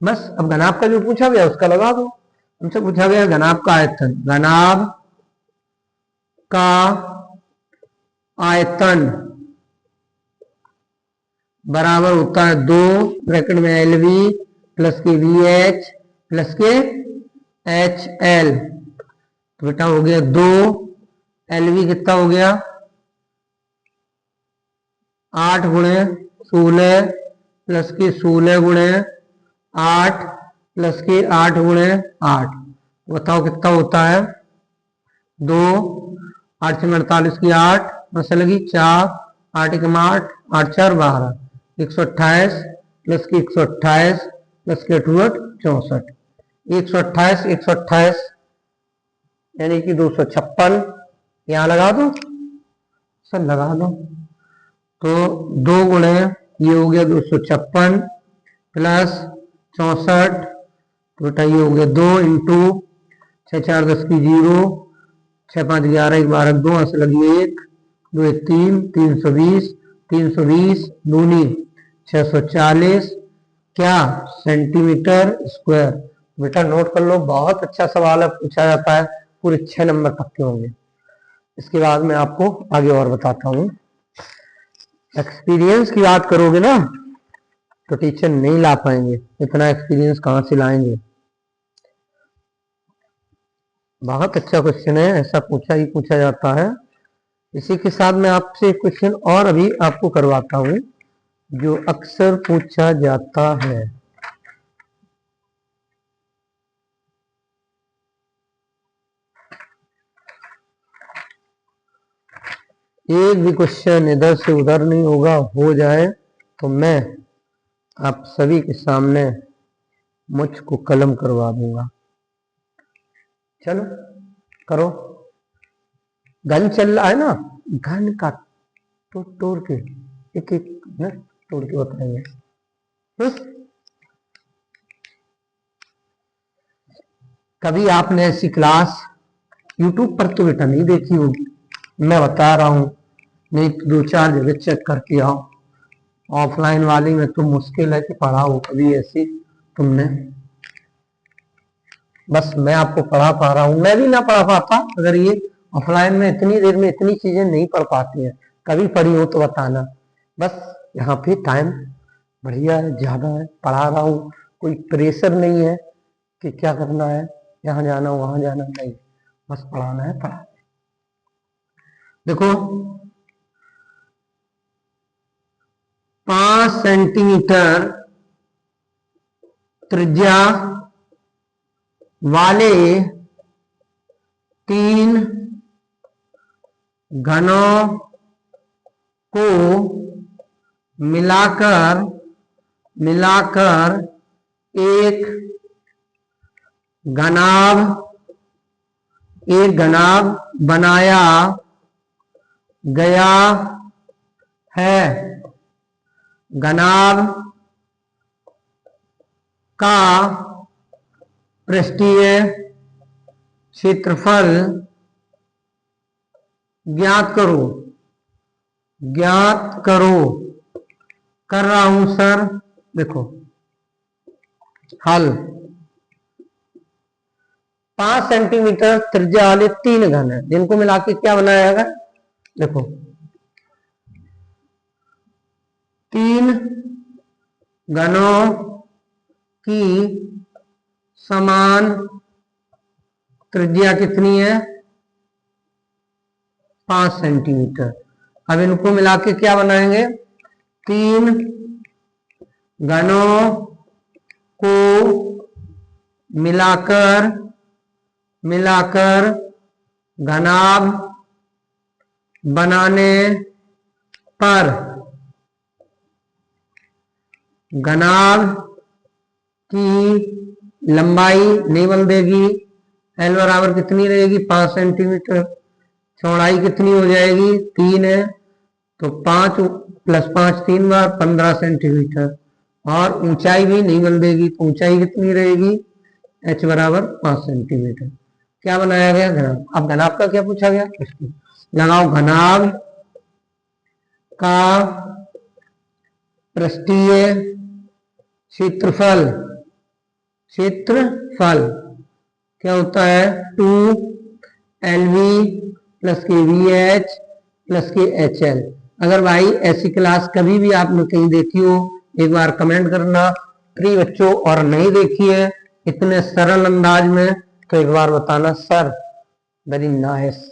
बस अब घनाभ का जो पूछा गया उसका लगा दो। हमसे पूछा गया घनाभ का आयतन, घनाभ का आयतन बराबर होता है 2 ब्रैकेट में LV प्लस के VH प्लस के HL। तो बेटा हो गया 2 LV कितना हो गया 8 गुणे 16 प्लस के 16 गुणे 8 प्लस के 8 गुणे 8, बताओ कितना होता है 2 8 से 48 की 8 बस लगी 4 8 एक 8 8 4 12 128 प्लस की 128 प्लस के 8 64 128 यानी कि 256 यहाँ लगा दो सर, लगा दो। तो 2 गुणे ये हो गया 256 प्लस 64, तो बेटा ये हो गया 2 इंटू 6 4 10 की 0 6 5 11 1 12 2 से लगी 1 2 1 3 320 320 दूनी 640 क्या सेंटीमीटर स्क्वायर। बेटा नोट कर लो, बहुत अच्छा सवाल है, पूछा जाता है, पूरे 6 नंबर तक के होंगे। इसके बाद मैं आपको आगे और बताता हूँ। एक्सपीरियंस की बात करोगे ना तो टीचर नहीं ला पाएंगे, इतना एक्सपीरियंस कहां से लाएंगे। बहुत अच्छा क्वेश्चन है, ऐसा पूछा ही पूछा जाता है। इसी के साथ मैं आपसे क्वेश्चन और अभी आपको करवाता हूं जो अक्सर पूछा जाता है। एक भी क्वेश्चन इधर से उधर नहीं होगा, हो जाए तो मैं आप सभी के सामने मुझको कलम करवा दूंगा। चलो करो। घन चल रहा है ना, घन का तो तोड़ के एक एक ना तोड़ के बताएंगे। कभी आपने ऐसी क्लास YouTube पर तो बेटा नहीं देखी होगी, मैं बता रहा हूं, नहीं तो 2-4 जगह चेक करके आओ। ऑफलाइन वाली में तो मुश्किल है कि पढ़ा हो कभी ऐसी तुमने। बस मैं आपको पढ़ा पा रहा हूं, मैं भी ना पढ़ा पाता अगर ये ऑफलाइन में इतनी देर में इतनी चीजें नहीं पढ़ पाती हैं। कभी पढ़ी हो तो बताना। बस यहाँ पे टाइम बढ़िया है, ज्यादा है, पढ़ा रहा हूँ, कोई प्रेशर नहीं है कि क्या करना है, यहाँ जाना वहां जाना, नहीं, बस पढ़ाना है, पढ़ा। देखो 5 सेंटीमीटर त्रिज्या वाले 3 घनों को मिलाकर एक घनाभ बनाया गया है। घनाभ का पृष्ठीय क्षेत्रफल ज्ञात करो। कर रहा हूं सर, देखो हल। 5 सेंटीमीटर त्रिज्या वाले 3 घन है, जिनको मिला के क्या बनाया जाएगा, देखो 3 घनों की समान त्रिज्या कितनी है 5 सेंटीमीटर। अब इनको मिला के क्या बनाएंगे, 3 घनों को मिलाकर घनाभ बनाने पर घनाभ की लंबाई नहीं बदलेगी, एल बराबर कितनी रहेगी 5 सेंटीमीटर, चौड़ाई कितनी हो जाएगी 3 है, तो 5 + 5 3 बार 15 सेंटीमीटर। और ऊंचाई भी नहीं बन देगी, तो ऊंचाई कितनी रहेगी, h बराबर 5 सेंटीमीटर। क्या बनाया गया, घनाभ। अब घनाभ का क्या पूछा गया, लगाओ घनाभ का पृष्ठीय क्षेत्रफल, क्षेत्रफल क्या होता है, 2 LV प्लस के VH प्लस के HL। अगर भाई ऐसी क्लास कभी भी आपने कहीं देखी हो, एक बार कमेंट करना प्रिय बच्चों, और नहीं देखी है इतने सरल अंदाज में तो एक बार बताना सर वेरी नाइस।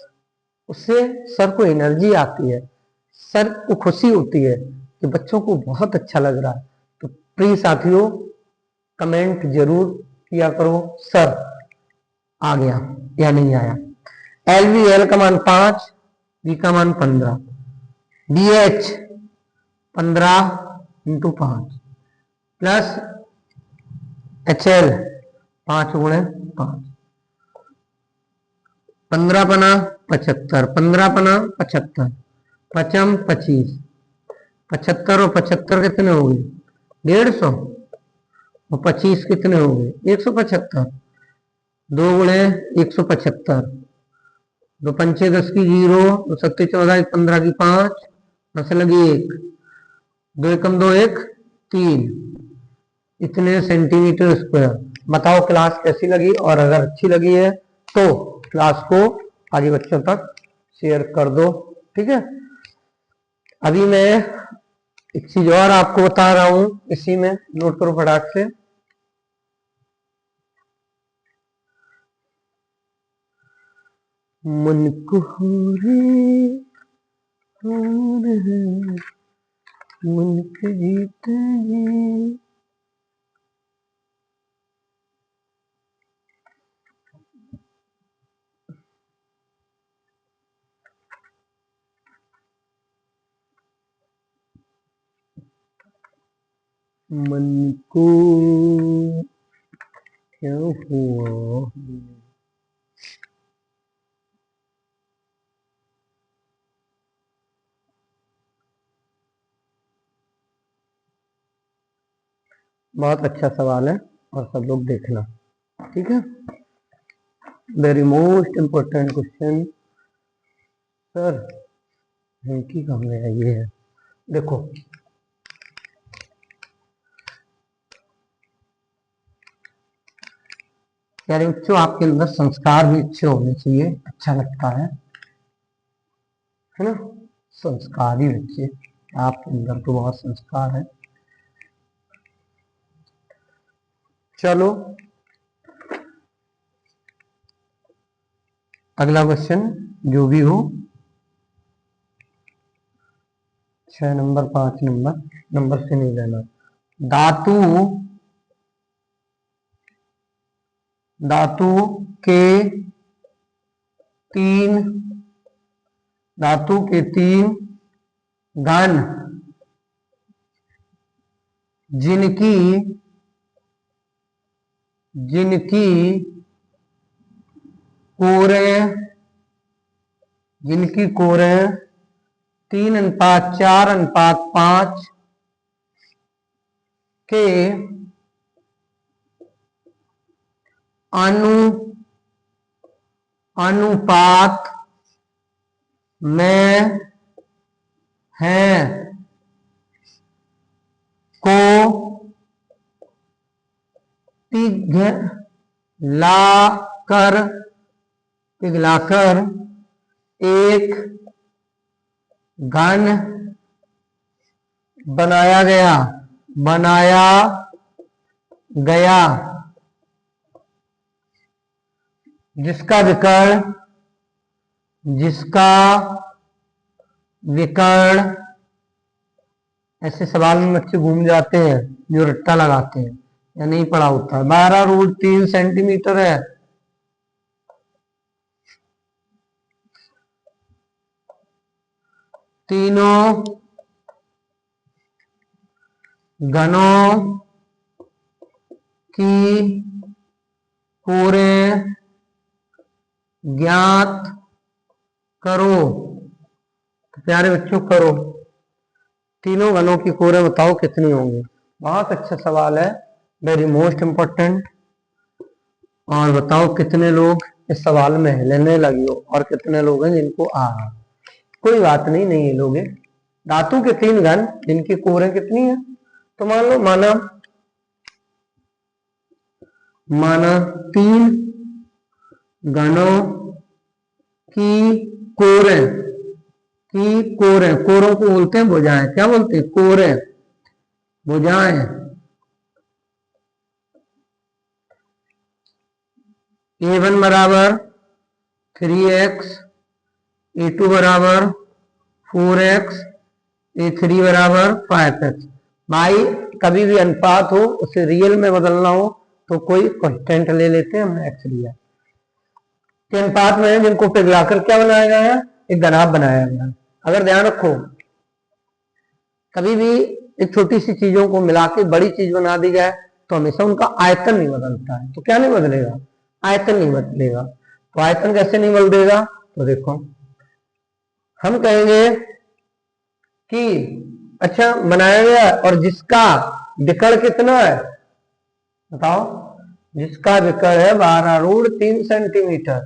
उससे सर को एनर्जी आती है, सर को खुशी होती है कि बच्चों को बहुत अच्छा लग रहा है। तो प्रिय साथियों कमेंट जरूर किया करो, सर आ गया या नहीं आया। LVL का मान 5, V का मान 15, BH 15 × 5 प्लस HL 5 × 5, 15 पना 75, 15 पना 75, पचम 25, 75 और 75 कितने हो गए, 150, और 25 कितने हो गए, 175, 2 × 175, 2 पंचे 10 की 0, 2 सत्ते 14, 15 की 5, 10 लगी 1, 2 एकम 2 1 3, इतने सेंटीमीटर स्क्वायर। बताओ क्लास कैसी लगी, और अगर अच्छी लगी है तो क्लास को आगे बच्चों तक शेयर कर दो, ठीक है। अभी मैं एक चीज और आपको बता रहा हूं, इसी में नोट करो फटाक से। मन को मन के जीते मन को क्या हुआ, बहुत अच्छा सवाल है और सब लोग देखना, ठीक है। Very most important question. Sir की कहाँ गया, ये है देखो, प्यारे बच्चों आपके अंदर संस्कार भी अच्छे होने चाहिए, अच्छा लगता है ना, संस्कारी बच्चे, आपके अंदर तो बहुत संस्कार है। चलो अगला क्वेश्चन जो भी हो, 6 नंबर 5 नंबर, नंबर से नहीं लेना। धातु धातु के 3 धातु के 3 घन जिनकी जिनकी कोरें 3:4:5 के अनुपात में है को पिघलाकर एक घन बनाया गया जिसका विकर्ण ऐसे सवाल में बच्चे घूम जाते हैं जो रट्टा लगाते हैं या नहीं पढ़ा होता है। 12√3 सेंटीमीटर है, तीनों घनों की कोरें ज्ञात करो। तो प्यारे बच्चों करो, तीनों घनों की कोरें बताओ कितनी होंगी। बहुत अच्छा सवाल है, वेरी मोस्ट इम्पोर्टेंट। और बताओ कितने लोग इस सवाल में लेने लगी हो और कितने लोग हैं जिनको आ रहा। कोई बात नहीं, नहीं लोगे। धातु के 3 घन जिनकी कोरें कितनी है, तो मान लो माना 3 घनों की कोरों को बोलते हैं भुजाएं। क्या बोलते हैं? कोरें, भुजाएं। A1 बराबर 3x, A2 बराबर 4x, A3 बराबर 5x। भाई कभी भी अनुपात हो उसे रियल में बदलना हो तो कोई कांस्टेंट ले लेते हैं, हमने x लिया। के अनुपात में जिनको पिघलाकर क्या बनाया गया है, एक घनाभ बनाया गया है। अगर ध्यान रखो, कभी भी एक छोटी सी चीजों को मिला के बड़ी चीज बना दी जाए तो हमेशा उनका आयतन नहीं बदलता है। तो क्या नहीं बदलेगा? आयतन नहीं बदलेगा। तो आयतन कैसे नहीं बदलेगा? तो देखो, हम कहेंगे कि अच्छा बनाया गया और जिसका विकर्ण कितना है, बताओ। जिसका विकर्ण है 12√3 सेंटीमीटर।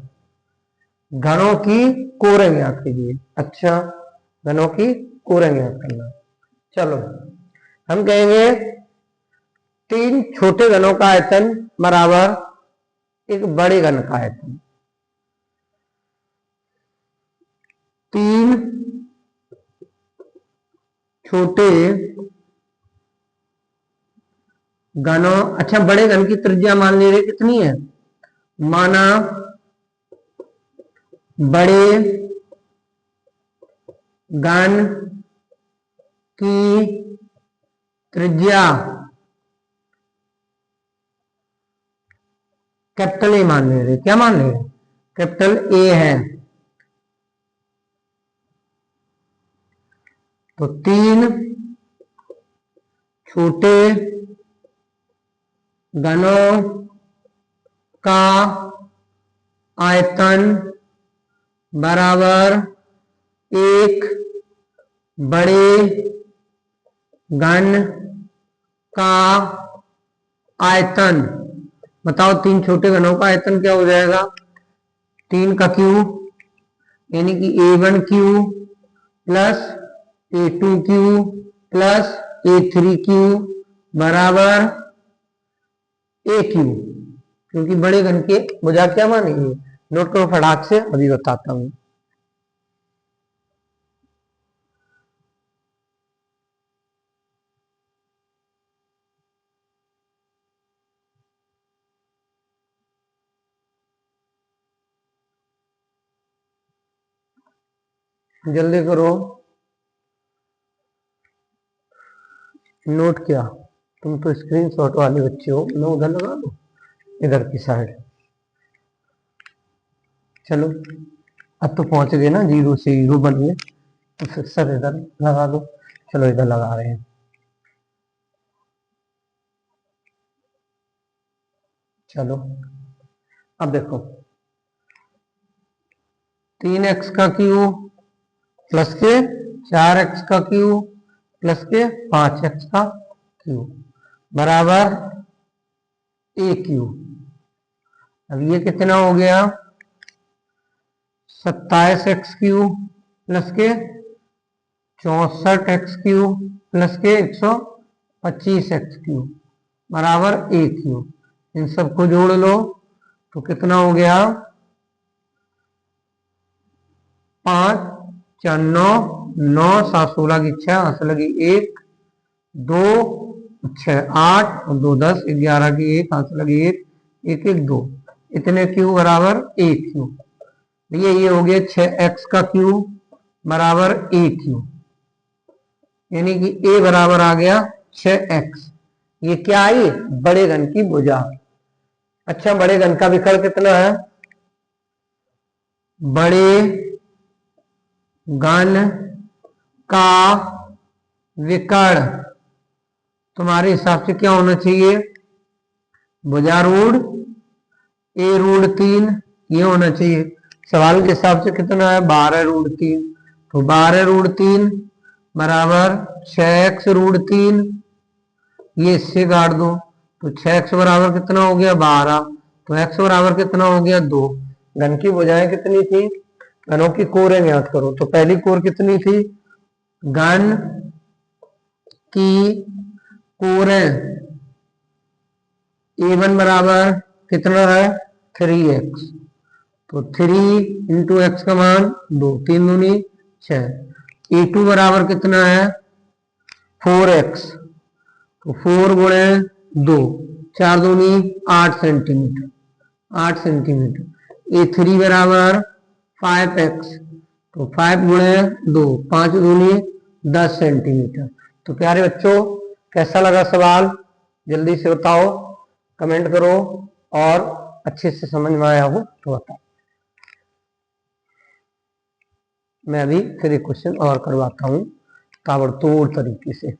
घनों की कोरें ज्ञात कीजिए। अच्छा, घनों की कोरें ज्ञात करना। चलो, हम कहेंगे 3 छोटे घनों का आयतन बराबर एक बड़े घन का आयतन। 3 छोटे घनों, अच्छा बड़े घन की त्रिज्या मान लीजिए कितनी है, माना बड़े घन की त्रिज्या कैपिटल ए मान ले रहे। क्या मान ले? कैपिटल ए है। तो 3 छोटे घनों का आयतन बराबर एक बड़े घन का आयतन। बताओ 3 छोटे घनों का आयतन क्या हो जाएगा? 3 का क्यूब यानी कि A1 cube plus A2 cube plus A3 cube बराबर A क्यूब। क्योंकि बड़े घन के भुजा क्या मानेंगे, नोट करो फटाक से, अभी बताता हूं। जल्दी करो, नोट क्या, तुम तो स्क्रीनशॉट वाले बच्चे हो। मैं उधर लगा दो, इधर की साइड। चलो, अब तो पहुंच गए ना, 0 से 0 बन गए। तो फिर सर इधर लगा दो। चलो इधर लगा रहे हैं। चलो, अब देखो 3x का क्यूब प्लस के 4x का क्यूब प्लस के 5x का क्यूब बराबर a क्यूब। अब ये कितना हो गया, 27x क्यूब प्लस के 64x क्यूब प्लस के 125x क्यूब बराबर a क्यूब। इन सबको जोड़ लो तो कितना हो गया, 5 4 9 9 7 16 की 6 8 लगी 1 2 6 8 और 2 10 11 की 1 8 लगी 1 1 1 2, इतने क्यूब बराबर a क्यूब। ये हो गया 6x का क्यूब बराबर a क्यूब, यानी कि a बराबर आ गया 6x। ये क्या आई, बड़े घन की भुजा। अच्छा, बड़े घन का विकर्ण कितना है, बड़े घन का विकर्ण तुम्हारे हिसाब से क्या होना चाहिए, भुजा रूढ़ A√3 ये होना चाहिए। सवाल के हिसाब से कितना है, 12√3। तो 12√3 बराबर 6x√3 ये इससे काट दो तो 6x बराबर कितना हो गया 12, तो x बराबर कितना हो गया 2। घन की भुजाएं कितनी थी, घनों की कोरें ज्ञात करो। तो पहली कोर कितनी थी, घन की कोरें A1 बराबर कितना है 3x, तो 3 इंटू एक्स का मान 2, 3 दूनी 6। A2 बराबर कितना है 4x, तो 4 गुणे 2, 4 दूनी 8 सेंटीमीटर, 8 सेंटीमीटर। A3 बराबर 5x, तो 5 गुणे 2, 5 दूनी 10 सेंटीमीटर। तो प्यारे बच्चों कैसा लगा सवाल, जल्दी से बताओ, कमेंट करो, और अच्छे से समझ में आया हो तो बताओ। मैं अभी फिर एक क्वेश्चन और करवाता हूं ताबड़तोड़ तरीके से।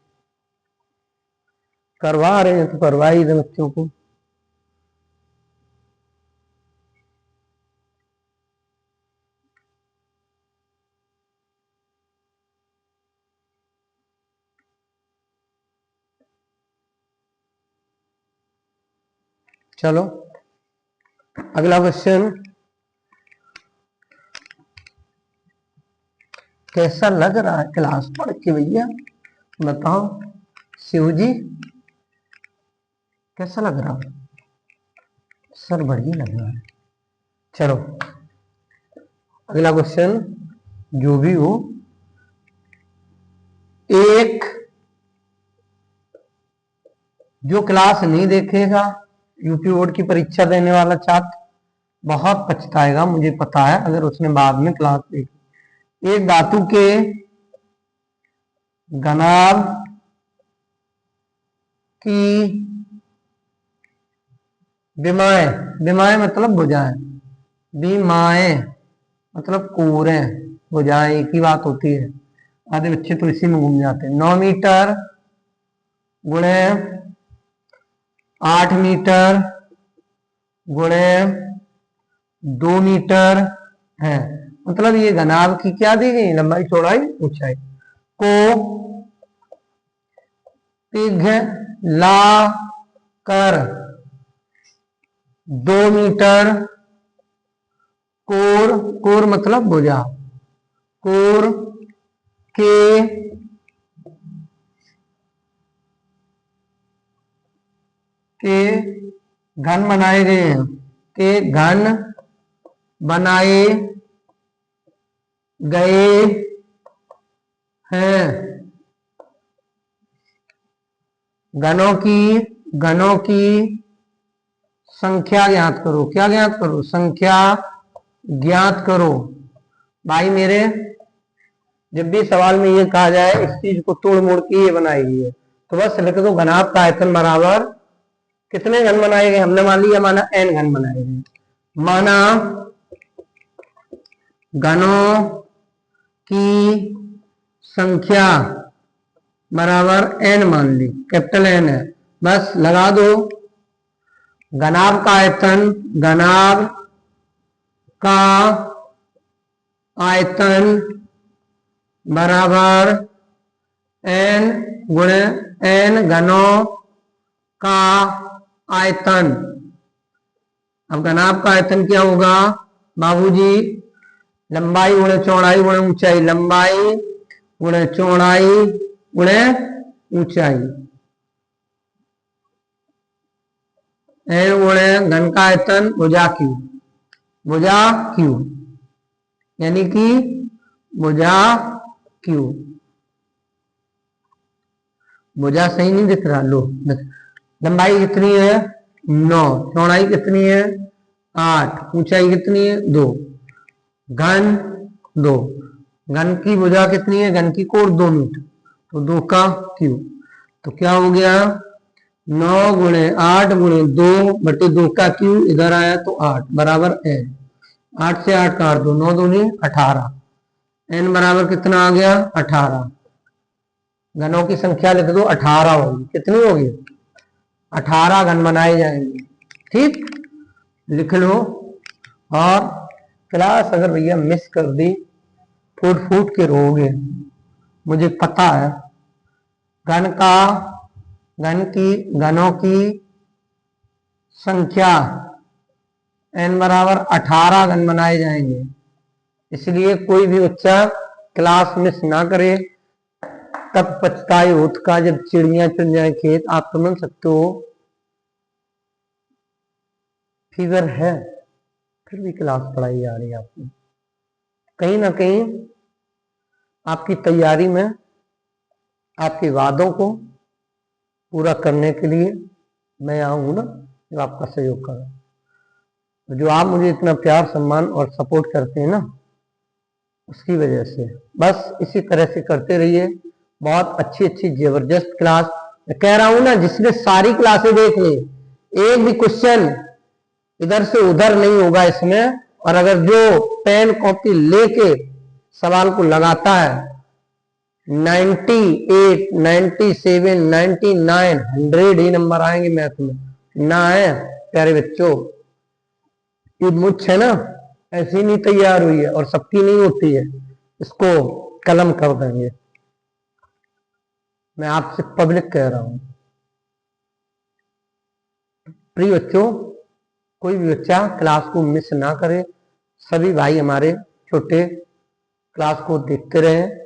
करवा रहे हैं तो करवा ही दे बच्चों को। चलो अगला क्वेश्चन, कैसा लग रहा है क्लास पढ़ के भैया, बताओ शिव जी कैसा लग रहा है। सर बढ़िया लग रहा है। चलो अगला क्वेश्चन, जो भी हो, एक जो क्लास नहीं देखेगा यूपी बोर्ड की परीक्षा देने वाला छात्र बहुत पछताएगा, मुझे पता है, अगर उसने बाद में क्लास देखी। एक धातु के घनाभ की विमाएं, विमाएं मतलब भुजाएं, विमाएं मतलब कोरें, भुजाएं एक ही बात होती है, आधे बच्चे तो इसी में घूम जाते हैं। 9 मीटर गुणे 8 मीटर गुणे 2 मीटर है, मतलब ये घनाभ की क्या दी गई, लंबाई चौड़ाई ऊंचाई को पिघला कर 2 मीटर कोर, कोर मतलब भुजा, कोर के घन बनाए गए हैं, के घन बनाए गए हैं। घनों की संख्या ज्ञात करो। क्या ज्ञात करो, संख्या ज्ञात करो। भाई मेरे जब भी सवाल में ये कहा जाए इस चीज को तोड़ मोड़ के ये बनाई गई है, तो बस लिख दो घनाभ का आयतन बराबर कितने घन बनाए गए, हमने मान लिया, माना n घन बनाए गए, माना घनों की संख्या बराबर n मान ली, कैपिटल N है, बस लगा दो घनाभ का आयतन, घनाभ का आयतन बराबर n गुणे n घनों का आयतन। अब घनाभ का आयतन क्या होगा बाबूजी, लंबाई गुणे चौड़ाई गुणे ऊंचाई, लंबाई गुणे चौड़ाई गुणे ऊंचाई, n गुणे घन का आयतन भुजा Q, भुजा Q, यानी कि भुजा Q। भुजा सही नहीं दिख रहा, लो लंबाई कितनी है 9, चौड़ाई कितनी है 8, ऊंचाई कितनी है 2, घन 2, घन की भुजा कितनी है, घन की कोर 2 मीटर, तो 2 का Q, तो क्या हो गया 9 गुणे 8 गुणे 2 बटे 2 का Q, इधर आया तो 8 बराबर n, 8 से 8 काट दो, 9 दूनी 18, n बराबर कितना आ गया 18। घनों की संख्या लिख दो 18 होगी, कितनी होगी 18 घन बनाए जाएंगे, ठीक लिख लो। और क्लास अगर भैया मिस कर दी फूट फूट के रोगे, मुझे पता है। घन का घनों की संख्या n बराबर 18 घन बनाए जाएंगे। इसलिए कोई भी बच्चा क्लास मिस ना करे, तब पछताए होत का जब चिड़िया चुन जाए खेत। आप समझ सकते हो, फीवर है फिर भी क्लास पढ़ाई जा रही है आपकी। कहीं ना कहीं आपकी तैयारी में आपके वादों को पूरा करने के लिए मैं यहाँ हूं ना, जो आपका सहयोग कर रहा हूं। जो आप मुझे इतना प्यार सम्मान और सपोर्ट करते हैं ना, उसकी वजह से बस इसी तरह से करते रहिए। बहुत अच्छी अच्छी जबरदस्त क्लास कह रहा हूं ना, जिसने सारी क्लासें देख ली, एक भी क्वेश्चन इधर से उधर नहीं होगा इसमें। और अगर जो पेन कॉपी लेके सवाल को लगाता है 98, 97, 99, 100 ही नंबर आएंगे मैथ में ना। है प्यारे बच्चों, ये मुझ है ना ऐसी नहीं तैयार हुई है और सबकी नहीं होती है, इसको कलम कर देंगे। मैं आपसे पब्लिक कह रहा हूं। प्रिय बच्चों, कोई भी बच्चा क्लास को मिस ना करे। सभी भाई हमारे छोटे क्लास को देखते रहें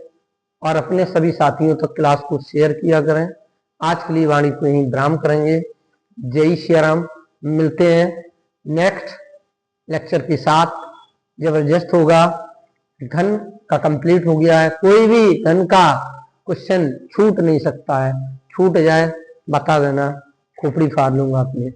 और अपने सभी साथियों तक क्लास को शेयर किया करें। आज के लिए वाणी को यहीं विराम करेंगे। जय श्री राम। मिलते हैं नेक्स्ट लेक्चर के साथ। जबरदस्त होगा। घन का कंप्लीट हो गया है। कोई भी घन का क्वेश्चन छूट नहीं सकता है। छूट जाए बता देना, खोपड़ी फाड़ लूंगा अपनी।